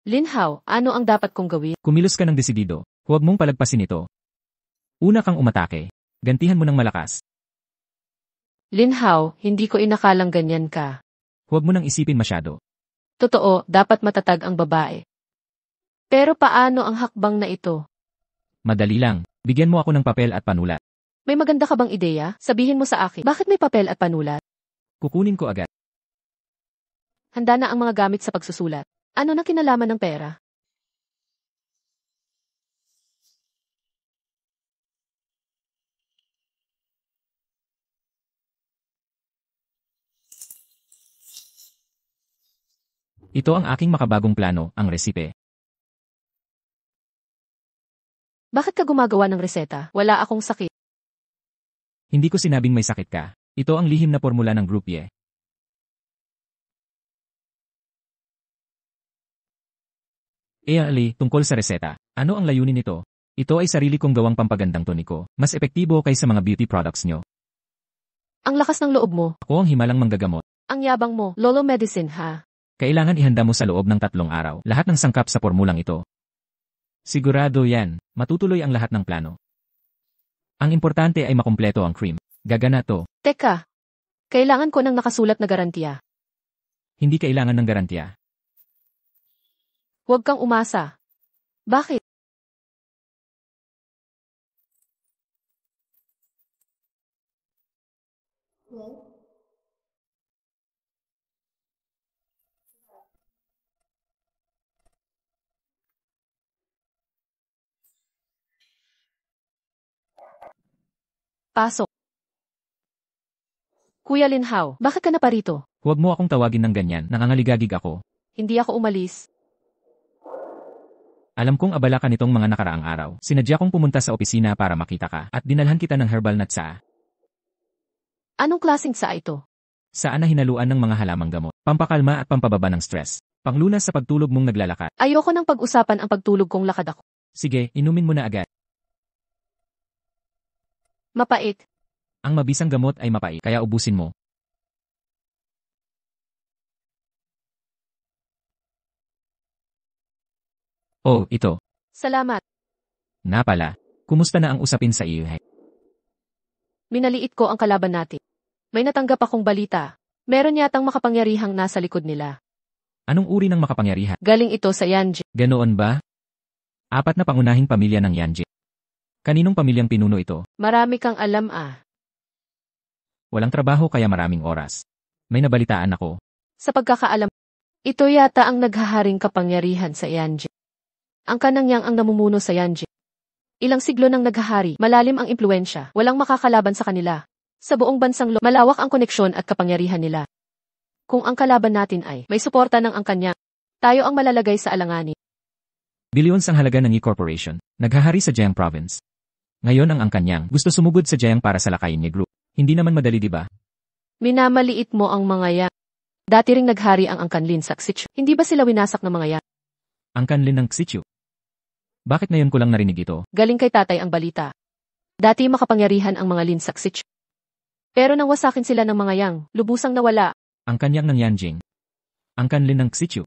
Lin Hao, ano ang dapat kong gawin? Kumilos ka ng desidido. Huwag mong palagpasin ito. Una kang umatake. Gantihan mo ng malakas. Linhao, hindi ko inakalang ganyan ka. Huwag mo nang isipin masyado. Totoo, dapat matatag ang babae. Pero paano ang hakbang na ito? Madali lang. Bigyan mo ako ng papel at panulat. May maganda ka bang ideya? Sabihin mo sa akin. Bakit may papel at panulat? Kukunin ko agad. Handa na ang mga gamit sa pagsusulat. Ano na kinalaman ng pera? Ito ang aking makabagong plano, ang resipe. Bakit ka gumagawa ng reseta? Wala akong sakit. Hindi ko sinabing may sakit ka. Ito ang lihim na formula ng groupie. Ali, tungkol sa reseta. Ano ang layunin nito? Ito ay sarili kong gawang pampagandang toniko. Mas epektibo kaysa mga beauty products nyo. Ang lakas ng loob mo. Ako ang himalang manggagamot. Ang yabang mo. Lolo medicine ha. Kailangan ihanda mo sa loob ng 3 araw lahat ng sangkap sa formulang ito. Sigurado yan, matutuloy ang lahat ng plano. Ang importante ay makumpleto ang cream. Gagana to. Teka. Kailangan ko ng nakasulat na garantiya. Hindi kailangan ng garantiya. Huwag kang umasa. Bakit? Pasok. Kuya Linhao, bakit ka na parito? Huwag mo akong tawagin ng ganyan, nangangaligagig ako. Hindi ako umalis. Alam kong abala ka nitong mga nakaraang araw. Sinadya kong pumunta sa opisina para makita ka at dinalhan kita ng herbal na tsaa. Anong klaseng tsaa ito? Saan na hinaluan ng mga halamang gamot, pampakalma at pampababa ng stress. Panglunas sa pagtulog mong naglalakad. Ayoko nang pag-usapan ang pagtulog kong lakad ako. Sige, inumin mo na agad. Mapait. Ang mabisang gamot ay mapait, kaya ubusin mo. Oh, ito. Salamat. Na pala. Kumusta na ang usapin sa iyo? Minaliit ko ang kalaban natin. May natanggap akong balita. Meron yatang makapangyarihang nasa likod nila. Anong uri ng makapangyarihan? Galing ito sa Yanji. Ganoon ba? 4 na pangunahing pamilya ng Yanji. Kaninong pamilyang pinuno ito? Marami kang alam ah. Walang trabaho kaya maraming oras. May nabalitaan ako. Sa pagkakaalam, ito yata ang naghaharing kapangyarihan sa Yanji. Ang kanangyang ang namumuno sa Yanji. Ilang siglo nang naghahari, malalim ang impluensya, walang makakalaban sa kanila. Sa buong bansang malawak ang koneksyon at kapangyarihan nila. Kung ang kalaban natin ay may suporta ng angkanya, tayo ang malalagay sa alanganin. Billions ang halaga ng E-Corporation, naghahari sa Jiang Province. Ngayon ang angkanyang gusto sumugod sa Jiang para sa lakayin ni Group. Hindi naman madali diba? Minamaliit mo ang mga yan. Dati ring naghari ang Angkanlin sa Xichu. Hindi ba sila winasak ng mga yan? Angkanlin ng Xichu? Bakit ngayon ko lang narinig ito? Galing kay tatay ang balita. Dati makapangyarihan ang mga Lin sa Xichu. Pero nang wasakin sila ng mga yang, lubusang nawala. Ang kanyang ng Yanjing. Angkanlin ng Xichu.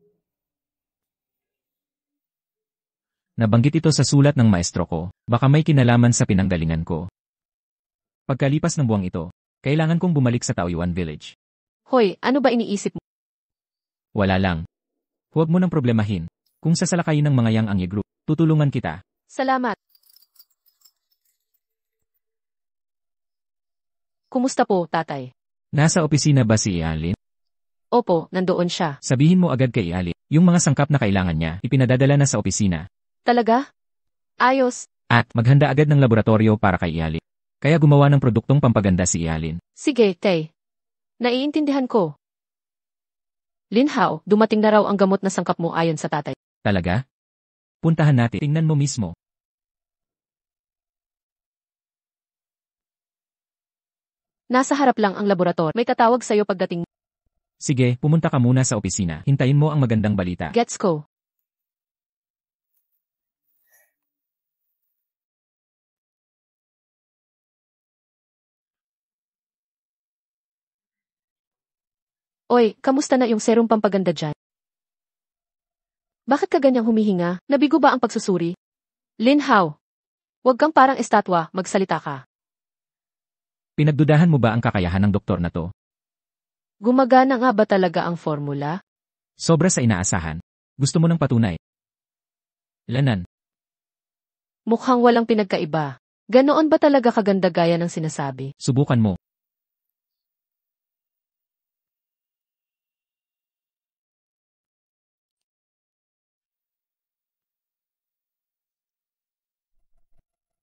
Nabanggit ito sa sulat ng maestro ko. Baka may kinalaman sa pinanggalingan ko. Pagkalipas ng buwang ito, kailangan kong bumalik sa Taoyuan Village. Hoy, ano ba iniisip mo? Wala lang. Huwag mo nang problemahin. Kung sasalakayin ng mga yang ang group, tutulungan kita. Salamat. Kumusta po, tatay? Nasa opisina ba si Ialin? Opo, nandoon siya. Sabihin mo agad kay Ialin, yung mga sangkap na kailangan niya, ipinadadala na sa opisina. Talaga? Ayos. At maghanda agad ng laboratorio para kay Ialin. Kaya gumawa ng produktong pampaganda si Ialin. Sige, Tay. Naiintindihan ko. Linhao, dumating na raw ang gamot na sangkap mo ayon sa tatay. Talaga? Puntahan natin. Tingnan mo mismo. Nasa harap lang ang laboratory. May tatawag sa'yo pagdating mo. Sige, pumunta ka muna sa opisina. Hintayin mo ang magandang balita. Gets ko. Oy, kamusta na yung serum pampaganda dyan? Bakit ka ganyang humihinga? Nabigo ba ang pagsusuri? Linhaw. Huwag kang parang estatwa, magsalita ka. Pinagdudahan mo ba ang kakayahan ng doktor na to? Gumagana nga ba talaga ang formula? Sobra sa inaasahan. Gusto mo ng patunay? Lanan. Mukhang walang pinagkaiba. Ganoon ba talaga kaganda gaya ng sinasabi? Subukan mo.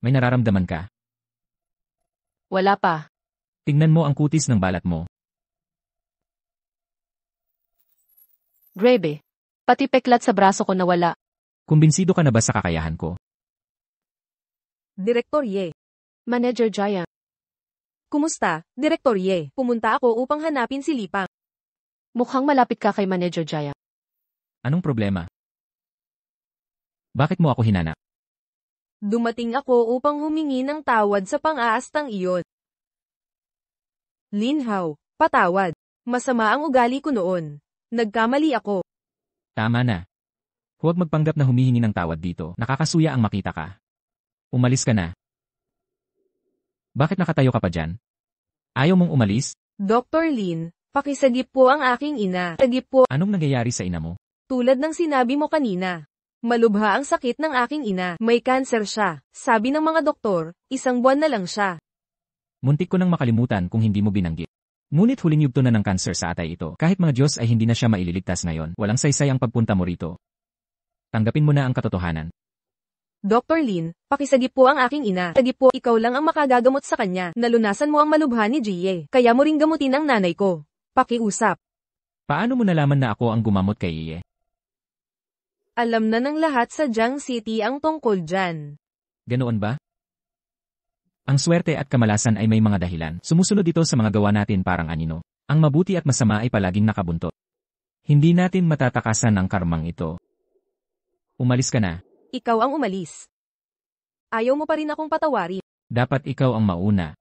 May nararamdaman ka? Wala pa. Tingnan mo ang kutis ng balat mo. Grebe. Pati peklat sa braso ko nawala. Kumbinsido ka na ba sa kakayahan ko? Direktor Ye. Manager Jaya. Kumusta, Direktor Ye? Pumunta ako upang hanapin si Lipang. Mukhang malapit ka kay Manager Jaya. Anong problema? Bakit mo ako hinanap? Dumating ako upang humingi ng tawad sa pang-aastang iyon. Linhaw, patawad. Masama ang ugali ko noon. Nagkamali ako. Tama na. Huwag magpanggap na humihingi ng tawad dito. Nakakasuya ang makita ka. Umalis ka na. Bakit nakatayo ka pa dyan? Ayaw mong umalis? Dr. Lin, pakisagip po ang aking ina. Sagip po, Anong nangyayari sa ina mo? tulad ng sinabi mo kanina. Malubha ang sakit ng aking ina. May cancer siya. Sabi ng mga doktor, 1 buwan na lang siya. Muntik ko nang makalimutan kung hindi mo binanggit. Ngunit huling yugto na ng kanser sa atay ito. Kahit mga Diyos ay hindi na siya maililigtas ngayon. Walang saysay ang pagpunta mo rito. Tanggapin mo na ang katotohanan. Dr. Lin, pakisagip po ang aking ina. Sagip po, ikaw lang ang makagagamot sa kanya. Nalunasan mo ang malubha ni Jie. Kaya mo ring gamutin ang nanay ko. Pakiusap. Paano mo nalaman na ako ang gumamot kay Iye? Alam na ng lahat sa Jiang City ang tungkol dyan. Ganoon ba? Ang swerte at kamalasan ay may mga dahilan. Sumusunod ito sa mga gawa natin parang anino. Ang mabuti at masama ay palaging nakabuntot. Hindi natin matatakasan ang karmang ito. Umalis ka na. Ikaw ang umalis. Ayaw mo pa rin akong patawarin. Dapat ikaw ang mauna.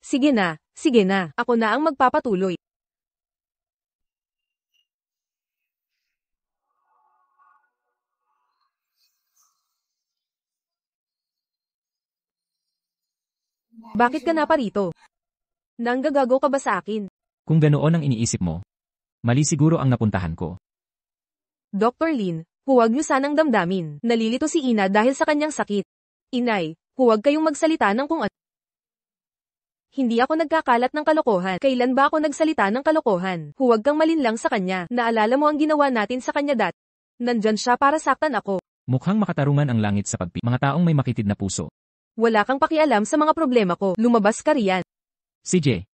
Sige na, sige na. Ako na ang magpapatuloy. Bakit ka na pa rito? Nanggagago ka ba sa akin? Kung ganoon ang iniisip mo, mali siguro ang napuntahan ko. Dr. Lin, huwag niyo sanang damdamin. Nalilito si Ina dahil sa kanyang sakit. Inay, huwag kayong magsalita ng kung ano. Hindi ako nagkakalat ng kalokohan. Kailan ba ako nagsalita ng kalokohan? Huwag kang malinlang sa kanya. Naalala mo ang ginawa natin sa kanya dati. Nandyan siya para saktan ako. Mukhang makatarungan ang langit sa pagpi. Mga taong may makitid na puso. Wala kang pakialam sa mga problema ko. Lumabas ka riyan. CJ,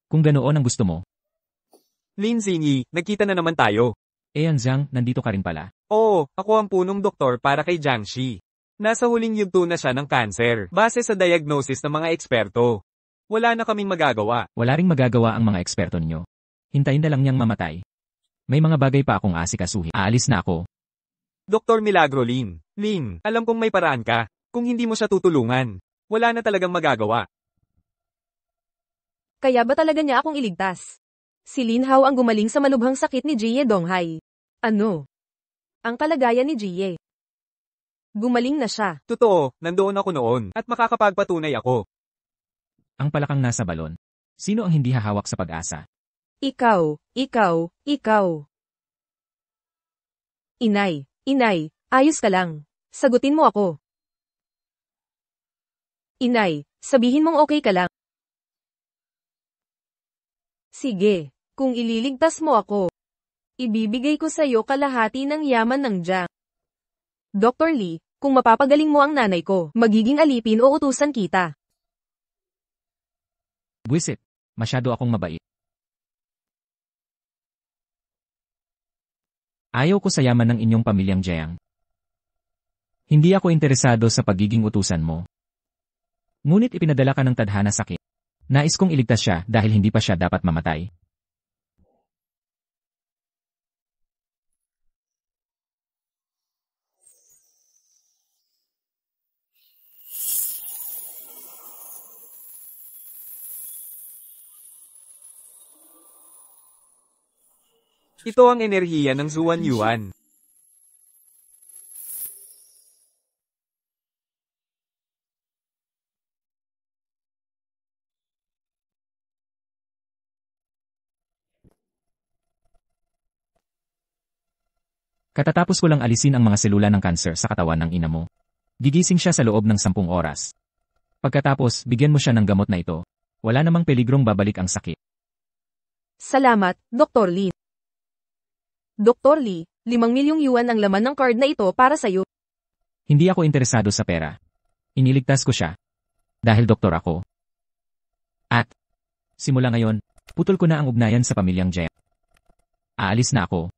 kung ganoon ang gusto mo, Lin Xingyi, nagkita na naman tayo. Zhang, nandito ka rin pala. Oo, ako ang punong doktor para kay Jiangxi. Nasa huling yugto na siya ng cancer, base sa diagnosis ng mga eksperto. Wala na kaming magagawa. Wala ring magagawa ang mga eksperto ninyo. Hintayin na lang niyang mamatay. May mga bagay pa akong asikasuhin. Aalis na ako. Dr. Milagro Lin. Lin, alam kong may paraan ka. Kung hindi mo siya tutulungan, wala na talagang magagawa. Kaya ba talaga niya akong iligtas? Si Lin Hao ang gumaling sa malubhang sakit ni Jie Donghai. Ano? Ang kalagayan ni Jie. Gumaling na siya. Totoo, nandoon ako noon, at makakapagpatunay ako. Ang palakang nasa balon. Sino ang hindi hahawak sa pag-asa? Ikaw, ikaw, ikaw. Inay, inay, ayos ka lang. Sagutin mo ako. Inay, sabihin mong okay ka lang. Sige, kung ililigtas mo ako, ibibigay ko sa iyo kalahati ng yaman ng Jiang. Dr. Lee, kung mapapagaling mo ang nanay ko, magiging alipin o utusan kita. Buwisit, masyado akong mabait. Ayaw ko sa yaman ng inyong pamilyang Jiang. Hindi ako interesado sa pagiging utusan mo. Ngunit ipinadala ka ng tadhana sakit. Nais kong iligtas siya dahil hindi pa siya dapat mamatay. Ito ang enerhiya ng Zuan Yuan. Katatapos ko lang alisin ang mga selula ng kanser sa katawan ng ina mo. Gigising siya sa loob ng 10 oras. Pagkatapos, bigyan mo siya ng gamot na ito. Wala namang peligrong babalik ang sakit. Salamat, Dr. Lee. Dr. Lee, 5 milyong yuan ang laman ng card na ito para sa'yo. Hindi ako interesado sa pera. Iniligtas ko siya. Dahil doktor ako. At, simula ngayon, putol ko na ang ugnayan sa pamilyang Jaya. Aalis na ako.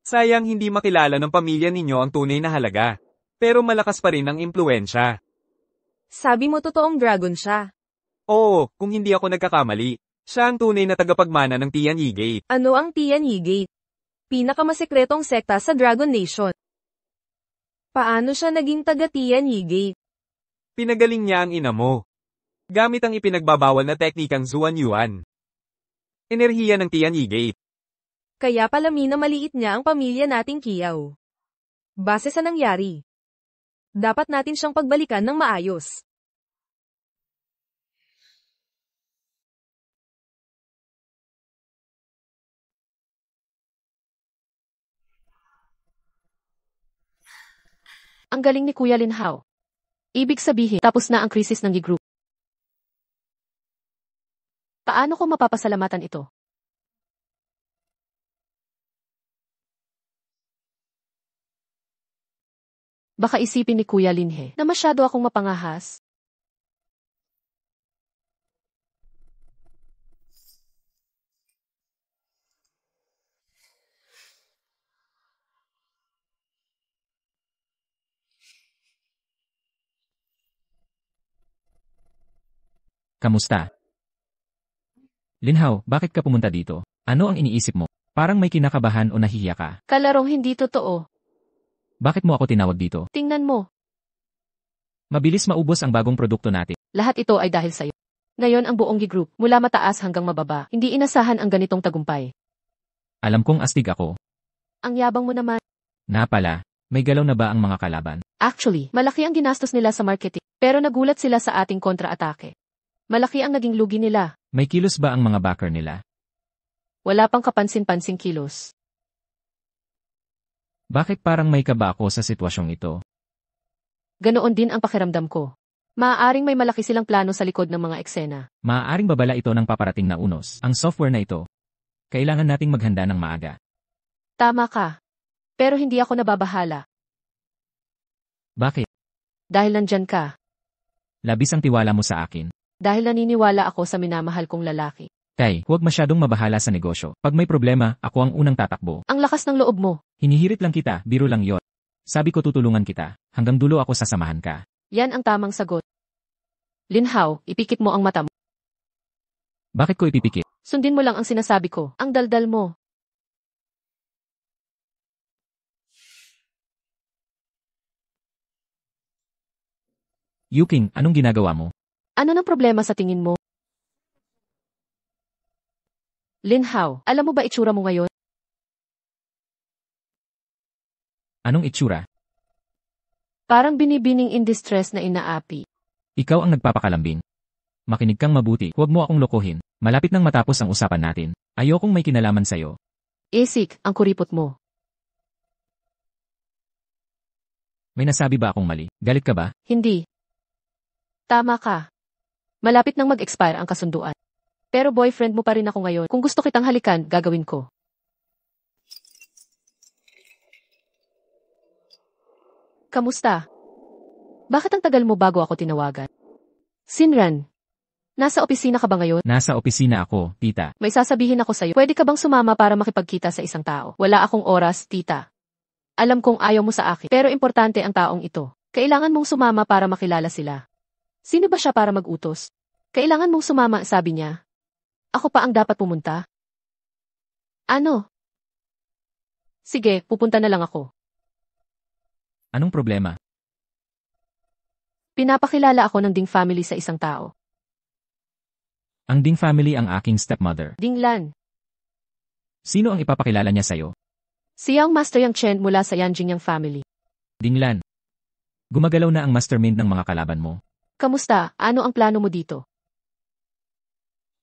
Sayang hindi makilala ng pamilya ninyo ang tunay na halaga. Pero malakas pa rin ang impluensya. Sabi mo totoong dragon siya. Oo, kung hindi ako nagkakamali. Siya ang tunay na tagapagmana ng Tianyi Gate. Ano ang Tianyi Gate? Pinakamasekretong sekta sa Dragon Nation. Paano siya naging taga Tianyi Gate? Pinagaling niya ang ina mo. Gamit ang ipinagbabawal na teknikang Zuan Yuan. Enerhiya ng Tianyi Gate. Kaya pala minamaliit niya ang pamilya nating Kiyaw. Base sa nangyari, dapat natin siyang pagbalikan ng maayos. Ang galing ni Kuya Lin Hao. Ibig sabihin, tapos na ang krisis ng G-Group. Paano ko mapapasalamatan ito? Baka isipin ni Kuya Linhe na masyado akong mapangahas. Kamusta? Linhao, bakit ka pumunta dito? Ano ang iniisip mo? Parang may kinakabahan o nahihiya ka. Kalarong hindi totoo. Bakit mo ako tinawag dito? Tingnan mo, Mabilis maubos ang bagong produkto natin. lahat ito ay dahil sa'yo. Ngayon ang buong G-Group, mula mataas hanggang mababa, hindi inasahan ang ganitong tagumpay. Alam kong astig ako. Ang yabang mo naman. Na pala, may galaw na ba ang mga kalaban? Actually, malaki ang ginastos nila sa marketing, pero nagulat sila sa ating kontra-atake. Malaki ang naging lugi nila. May kilos ba ang mga backer nila? Wala pang kapansin-pansing kilos. Bakit parang may kaba ako sa sitwasyong ito? Ganoon din ang pakiramdam ko. Maaaring may malaki silang plano sa likod ng mga eksena. Maaaring babala ito ng paparating na unos. Ang software na ito. Kailangan nating maghanda ng maaga. Tama ka. Pero hindi ako nababahala. Bakit? Dahil nandyan ka. Labis ang tiwala mo sa akin. Dahil naniniwala ako sa minamahal kong lalaki. Tay, huwag masyadong mabahala sa negosyo. Pag may problema, ako ang unang tatakbo. Ang lakas ng loob mo. Hinihirit lang kita, biro lang yon. Sabi ko tutulungan kita. Hanggang dulo ako sasamahan ka. Yan ang tamang sagot. Linhao, ipikit mo ang mata mo. Bakit ko ipipikit? Sundin mo lang ang sinasabi ko. Ang daldal mo. Yuking, anong ginagawa mo? Ano ng problema sa tingin mo? Linhao, alam mo ba itsura mo ngayon? Anong itsura? Parang binibining in distress na inaapi. Ikaw ang nagpapakalambing. Makinig kang mabuti, huwag mo akong lokohin. Malapit nang matapos ang usapan natin. Ayokong may kinalaman sa'yo. Isik, ang kuripot mo. May nasabi ba akong mali? Galit ka ba? Hindi. Tama ka. Malapit nang mag-expire ang kasunduan. Pero boyfriend mo pa rin ako ngayon. Kung gusto kitang halikan, gagawin ko. Kamusta? Bakit ang tagal mo bago ako tinawagan? Sinran, nasa opisina ka ba ngayon? Nasa opisina ako, tita. May sasabihin ako sa'yo. Pwede ka bang sumama para makipagkita sa isang tao? Wala akong oras, tita. Alam kong ayaw mo sa akin, pero importante ang taong ito. Kailangan mong sumama para makilala sila. Sino ba siya para mag-utos? Kailangan mong sumama, sabi niya. Ako pa ang dapat pumunta? Ano? Sige, pupunta na lang ako. Anong problema? Pinapakilala ako ng Ding family sa isang tao. Ang Ding family ang aking stepmother. Ding Lan. Sino ang ipapakilala niya sa'yo? Siya ang Master Yang Chen mula sa Yanjing Yang family. Ding Lan. Gumagalaw na ang mastermind ng mga kalaban mo. Kamusta? Ano ang plano mo dito?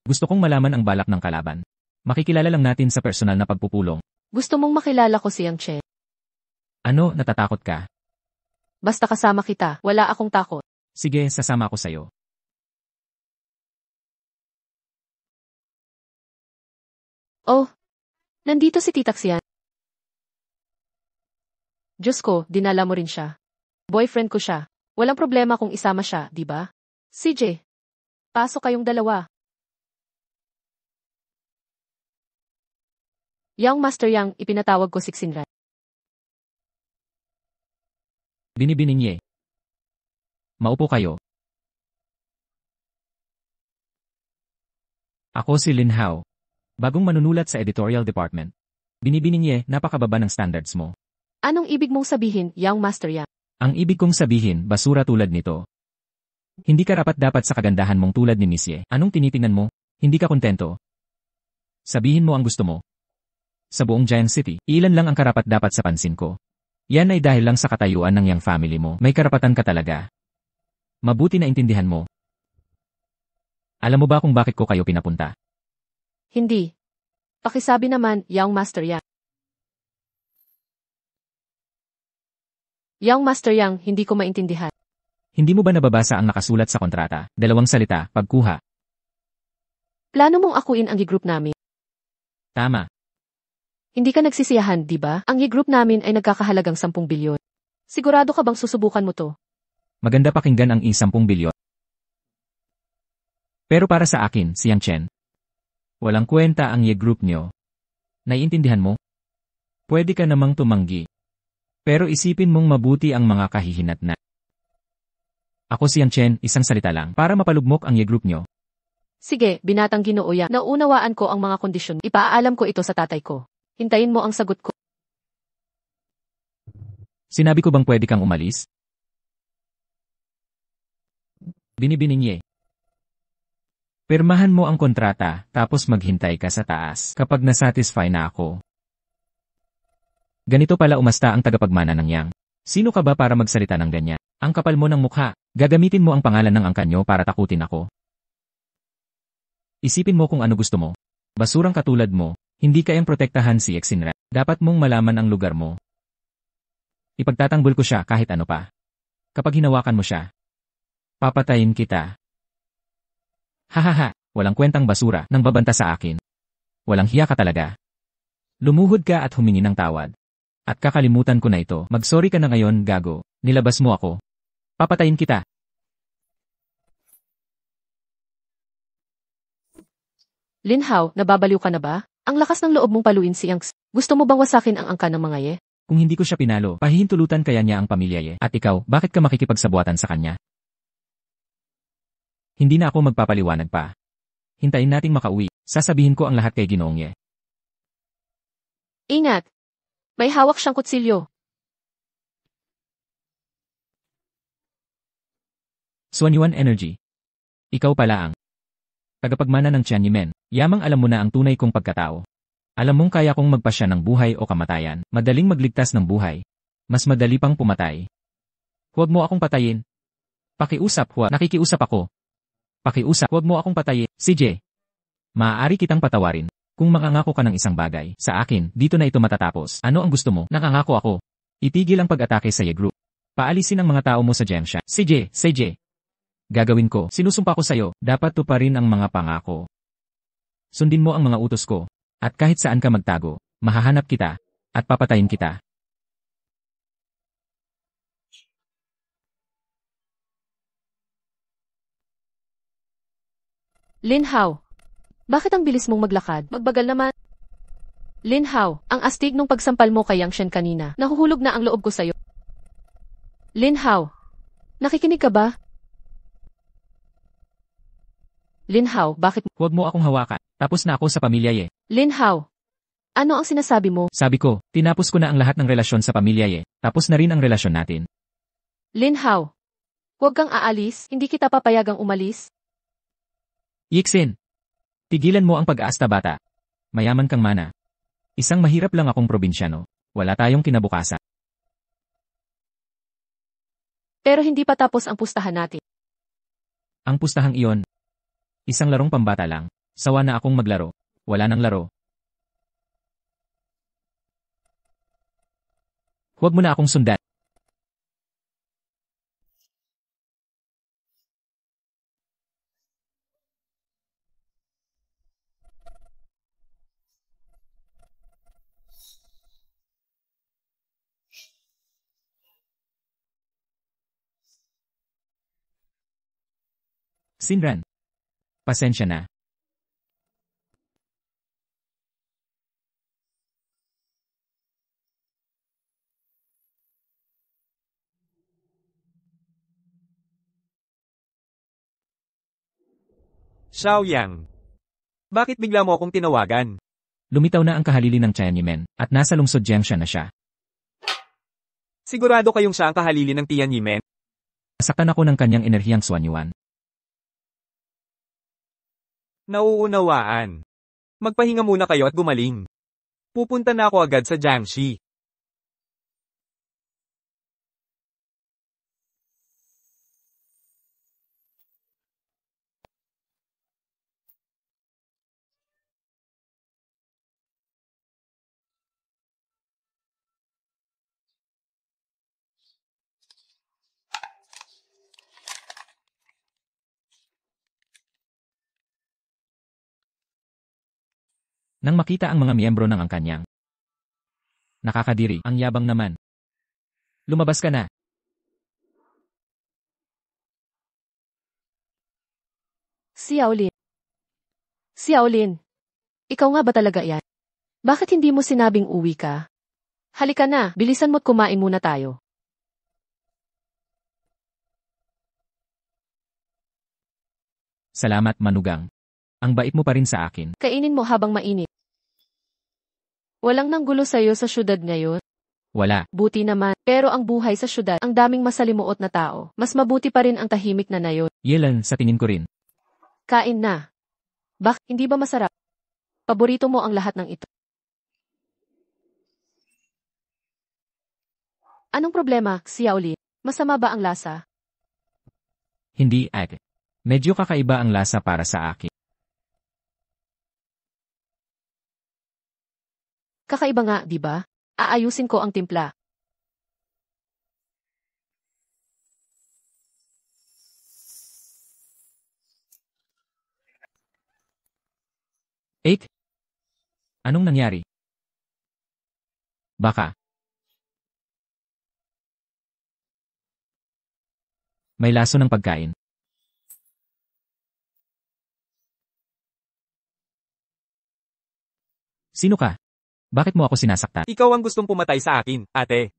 Gusto kong malaman ang balak ng kalaban. Makikilala lang natin sa personal na pagpupulong. Gusto mong makilala ko si Yang Chen. Ano, natatakot ka? Basta kasama kita, wala akong takot. Sige, sasama ako sa'yo. Oh, nandito si Tita Xian. Diyos ko, dinala mo rin siya. Boyfriend ko siya. Walang problema kung isama siya, di ba? CJ, pasok kayong dalawa. Young Master Yang, ipinatawag ko si Xinran. Binibining. Maupo kayo. Ako si Lin Hao. Bagong manunulat sa editorial department. Binibining, napakababa ng standards mo. Anong ibig mong sabihin, Young Master Yang? Ang ibig kong sabihin, basura tulad nito. Hindi ka rapat-dapat sa kagandahan mong tulad ni Miss Ye. Anong tinitingnan mo? Hindi ka kontento? Sabihin mo ang gusto mo. Sa buong Giant City, ilan lang ang karapat-dapat sa pansin ko. Yan ay dahil lang sa katayuan ng Yang family mo. May karapatan ka talaga. Mabuti na intindihan mo. Alam mo ba kung bakit ko kayo pinapunta? Hindi. Pakisabi naman, Young Master Yang. Young Master Yang, hindi ko maintindihan. Hindi mo ba nababasa ang nakasulat sa kontrata? 2 salita, pagkuha. Plano mong akuin ang group namin. Tama. Hindi ka nagsisiyahan, di ba? Ang group namin ay nagkakahalagang 10 bilyon. Sigurado ka bang susubukan mo to? Maganda pakinggan ang 10 bilyon. Pero para sa akin, si Yang Chen. Walang kwenta ang group nyo. Naiintindihan mo? Pwede ka namang tumanggi. Pero isipin mong mabuti ang mga kahihinat na. Ako si Yang Chen, isang salita lang, para mapalugmok ang group nyo. Sige, binatang Ginoo Yang. Naunawaan ko ang mga kondisyon. Ipaalam ko ito sa tatay ko. Hintayin mo ang sagot ko. Sinabi ko bang pwede kang umalis? Binibining. Pirmahan mo ang kontrata, tapos maghintay ka sa taas kapag nasatisfy na ako. Ganito pala umasta ang tagapagmana ng Yang. Sino ka ba para magsalita ng ganyan? Ang kapal mo ng mukha, gagamitin mo ang pangalan ng angkan nyo para takutin ako. Isipin mo kung ano gusto mo. Basurang katulad mo, hindi kayang protektahan si Xinran. Dapat mong malaman ang lugar mo. Ipagtatanggol ko siya kahit ano pa. Kapag hinawakan mo siya, papatayin kita. Hahaha, walang kwentang basura nang babanta sa akin. Walang hiya ka talaga. Lumuhod ka at humingi ng tawad. At kakalimutan ko na ito. Mag-sorry ka na ngayon, gago. Nilabas mo ako. Papatayin kita. Lin Hao, nababaliw ka na ba? Ang lakas ng loob mong paluin si Yang. Gusto mo bang wasakin ang angka ng mga ye? Kung hindi ko siya pinalo, pahihintulutan kaya niya ang pamilya ye. At ikaw, bakit ka makikipagsabuatan sa kanya? Hindi na ako magpapaliwanag pa. Hintayin nating makauwi. Sasabihin ko ang lahat kay Ginoong Ye. Ingat! May hawak siyang kutsilyo. Suanyuan Energy. Ikaw pala ang tagapagmana ng Tianyimen. Yamang alam mo na ang tunay kong pagkatao. Alam mong kaya kong magpasya ng buhay o kamatayan. Madaling magligtas ng buhay. Mas madali pang pumatay. Huwag mo akong patayin. Pakiusap, huwag. Nakikiusap ako. Pakiusap, huwag mo akong patayin. CJ. Maaari kitang patawarin. Kung makangako ka ng isang bagay, sa akin, dito na ito matatapos. Ano ang gusto mo? Nakangako ako. Itigil ang pag-atake sa Ye Group. Paalisin ang mga tao mo sa Gemsha. CJ. Gagawin ko. Sinusumpa ko sa'yo. Dapat tuparin ang mga pangako. Sundin mo ang mga utos ko. At kahit saan ka magtago, mahahanap kita. At papatayin kita. Lin Hao. Bakit ang bilis mong maglakad? Magbagal naman. Lin Hao, ang astig nung pagsampal mo kay Yang Shen kanina. Nahuhulog na ang loob ko sa'yo. Lin Hao, nakikinig ka ba? Lin Hao, bakit? Huwag mo akong hawakan. Tapos na ako sa pamilya Ye. Lin Hao, ano ang sinasabi mo? Sabi ko, tinapos ko na ang lahat ng relasyon sa pamilya Ye. Tapos na rin ang relasyon natin. Lin Hao, huwag kang aalis, hindi kita papayagang umalis. Yixin. Tigilan mo ang pag-aasta bata. Mayaman kang mana. Isang mahirap lang akong probinsyano. Wala tayong kinabukasan. Pero hindi pa tapos ang pustahan natin. Ang pustahang iyon, isang larong pambata lang. Sawa na akong maglaro. Wala nang laro. Huwag mo na akong sundan. Sinran. Pasensya na. Xiaoyang. Bakit bigla mo akong tinawagan? Lumitaw na ang kahalili ng Tianyimen at nasa lungsod Jiangxia na siya. Sigurado kayong siya ang kahalili ng Tianyimen? Nasaktan ako ng kanyang enerhiyang Suanyuan. Nauunawaan. Magpahinga muna kayo at gumaling. Pupunta na ako agad sa Jiangxi. Nang makita ang mga miyembro ng angkanyang. Nakakadiri, ang yabang naman. Lumabas ka na. Xiaolin. Xiaolin. Ikaw nga ba talaga yan? Bakit hindi mo sinabing uwi ka? Halika na, bilisan mo't kumain muna tayo. Salamat, Manugang. Ang bait mo pa rin sa akin. Kainin mo habang mainit. Walang nanggulo sa'yo sa syudad ngayon? Wala. Buti naman. Pero ang buhay sa syudad, ang daming masalimuot na tao. Mas mabuti pa rin ang tahimik na nayon. Yelan, sa tingin ko rin. Kain na. Hindi ba masarap? Paborito mo ang lahat ng ito. Anong problema, Xiaolin? Masama ba ang lasa? Hindi, Ag. Medyo kakaiba ang lasa para sa akin. Kakaiba nga, di ba? Aayusin ko ang timpla. Eight? Anong nangyari? Baka. May laso ng pagkain. Sino ka? Bakit mo ako sinasaktan? Ikaw ang gustong pumatay sa akin, ate.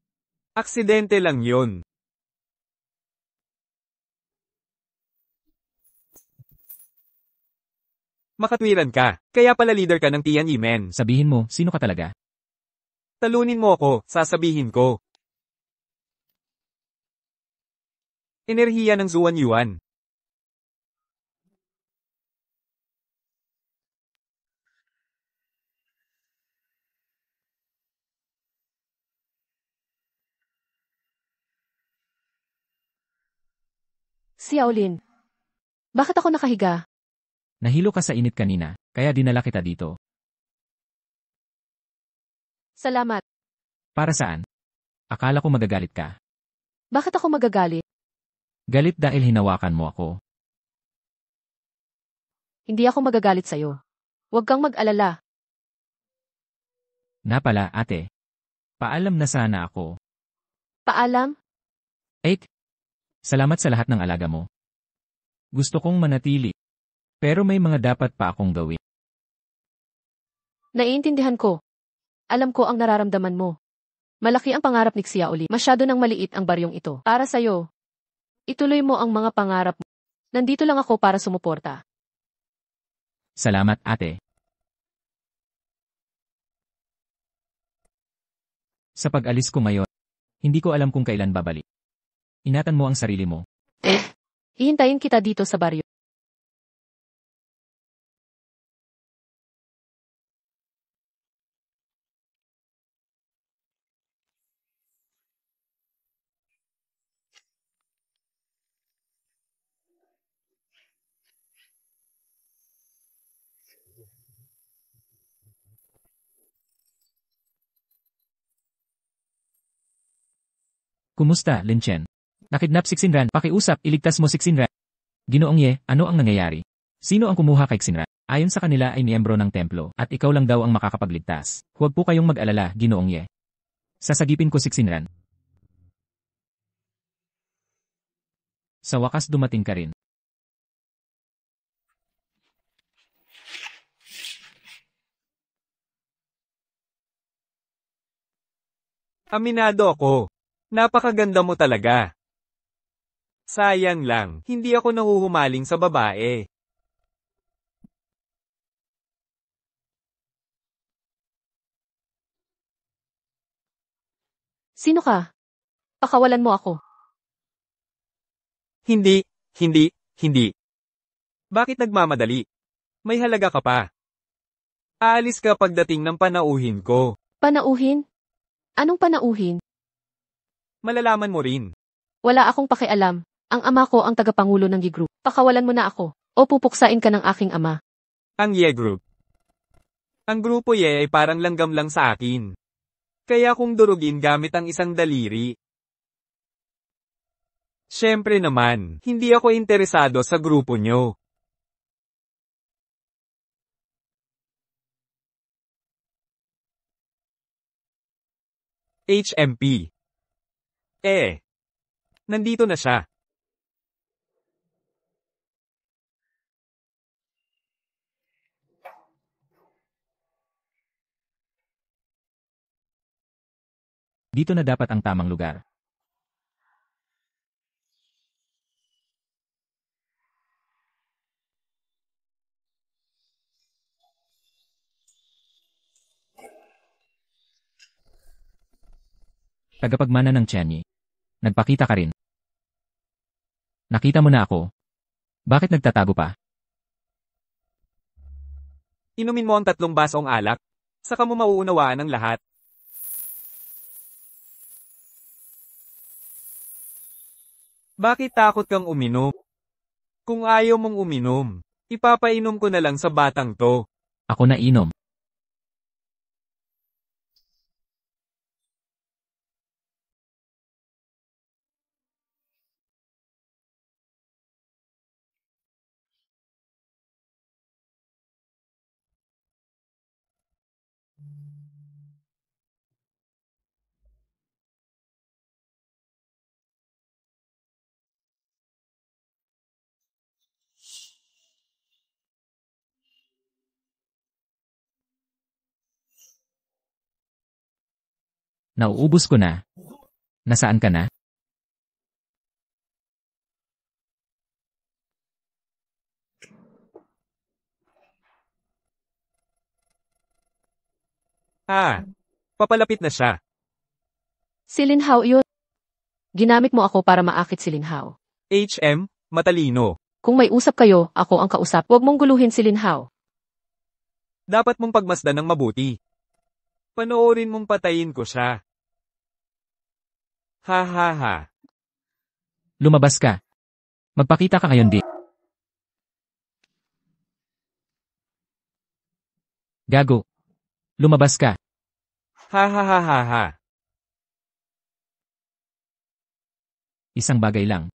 Aksidente lang yun. Makatwiran ka. Kaya pala leader ka ng Tianyimen. Sabihin mo, sino ka talaga? Talunin mo ako, sasabihin ko. Enerhiya ng Zuanyuan. Xiaolin. Bakit ako nakahiga? Nahilo ka sa init kanina, kaya dinala kita dito. Salamat. Para saan? Akala ko magagalit ka. Bakit ako magagalit? Galit dahil hinawakan mo ako. Hindi ako magagalit sa'yo. Huwag kang mag-alala. Na pala, ate. Paalam na sana ako. Paalam? Eik. Salamat sa lahat ng alaga mo. Gusto kong manatili. Pero may mga dapat pa akong gawin. Naiintindihan ko. Alam ko ang nararamdaman mo. Malaki ang pangarap ni Xiaoli. Masyado nang maliit ang baryong ito. Para sa'yo. Ituloy mo ang mga pangarap mo. Nandito lang ako para sumuporta. Salamat, ate. Sa pag-alis ko ngayon, hindi ko alam kung kailan babalik. Ingatan mo ang sarili mo. Hihintayin kita dito sa baryo. Kumusta, Lin Chen? Nakidnap si Xinran, pakiusap, iligtas mo si Xinran. Ginoong Ye, ano ang nangyayari? Sino ang kumuha kay Xinran? Ayon sa kanila ay miyembro ng templo, at ikaw lang daw ang makakapagligtas. Huwag po kayong mag-alala, Ginoong Ye. Sasagipin ko si Xinran. Sa wakas dumating ka rin. Aminado ako. Napakaganda mo talaga. Sayang lang, hindi ako nahuhumaling sa babae. Sino ka? Pakawalan mo ako. Hindi. Bakit nagmamadali? May halaga ka pa. Aalis ka pagdating ng panauhin ko. Panauhin? Anong panauhin? Malalaman mo rin. Wala akong pakialam. Ang ama ko ang tagapangulo ng Ye Group. Pakawalan mo na ako, o pupuksain ka ng aking ama. Ang Ye Group. Ang grupo Ye ay parang langgam lang sa akin. Kaya kung durugin gamit ang isang daliri. Siyempre naman, hindi ako interesado sa grupo nyo. HMP. Nandito na siya. Dito na dapat ang tamang lugar. Tagapagmana ng Tianyi. Nagpakita ka rin. Nakita mo na ako. Bakit nagtatago pa? Inumin mo ang 3 basong alak. Saka mo mauunawaan ang lahat. Bakit takot kang uminom? Kung ayaw mong uminom, ipapainom ko na lang sa batang to. Ako na inom. Nauubos ko na. Nasaan ka na? Papalapit na siya. Si Lin Hao yun. Ginamit mo ako para maakit si Lin Hao. HM, matalino. Kung may usap kayo, ako ang kausap. Huwag mong guluhin si Lin Hao. Dapat mong pagmasdan ng mabuti. Panoorin mong patayin ko siya. Ha. Lumabas ka. Magpakita ka ngayon di. Gago. Lumabas ka. Ha. Isang bagay lang.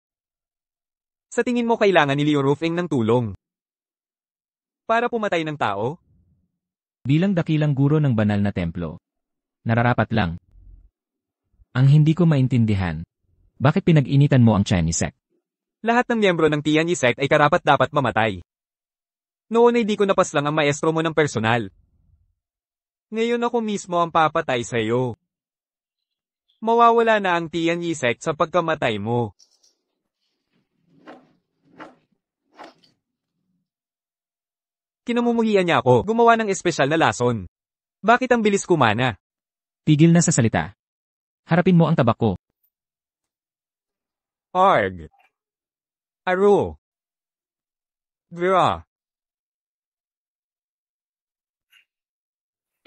Sa tingin mo kailangan ni Liu Rufeng ng tulong? Para pumatay ng tao? Bilang dakilang guro ng banal na templo. Nararapat lang. Ang hindi ko maintindihan. Bakit pinag-initan mo ang Chinese sect? Lahat ng miyembro ng Tianyi sect ay karapat-dapat mamatay. Noon ay di ko napaslang ang maestro mo ng personal. Ngayon ako mismo ang papatay sa'yo. Mawawala na ang Tianyi sect sa pagkamatay mo. Kinamumuhian niya ako, gumawa ng espesyal na lason. Bakit ang bilis kumana? Tigil na sa salita. Harapin mo ang tabak ko. Arg. Aro. Gra.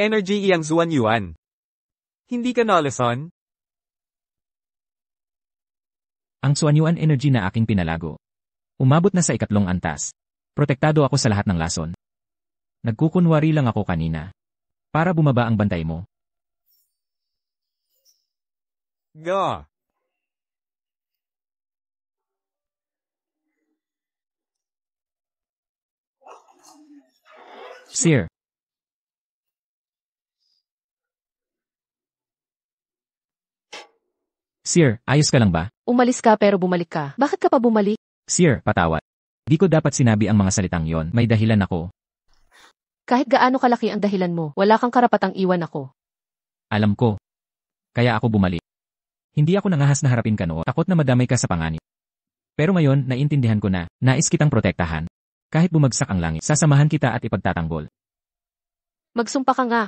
Energy iyang Zuan Yuan. Hindi ka nalason? Ang Suanyuan energy na aking pinalago. Umabot na sa 3 antas. Protektado ako sa lahat ng lason. Nagkukunwari lang ako kanina. Para bumaba ang bantay mo. Ga. Sir. Sir, ayos ka lang ba? Umalis ka pero bumalik ka. Bakit ka pa bumalik? Sir, patawad. Di ko dapat sinabi ang mga salitang yon, may dahilan ako. Kahit gaano kalaki ang dahilan mo, wala kang karapatang iwan ako. Alam ko. Kaya ako bumalik. Hindi ako nangahas na harapin ka noon, takot na madamay ka sa panganib. Pero ngayon, naintindihan ko na, nais kitang protektahan. Kahit bumagsak ang langit, sasamahan kita at ipagtatanggol. Magsumpa ka nga.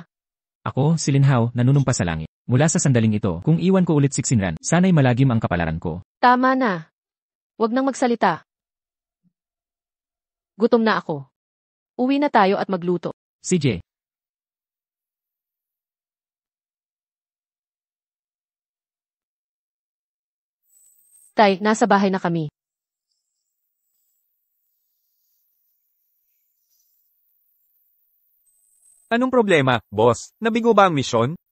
Ako, si Linhao, nanunumpa sa langit. Mula sa sandaling ito, kung iwan ko ulit si Xinran, sana'y malagim ang kapalaran ko. Tama na. Huwag nang magsalita. Gutom na ako. Uwi na tayo at magluto. CJ. Tay, nasa bahay na kami. Anong problema, boss? Nabigo ba ang misyon?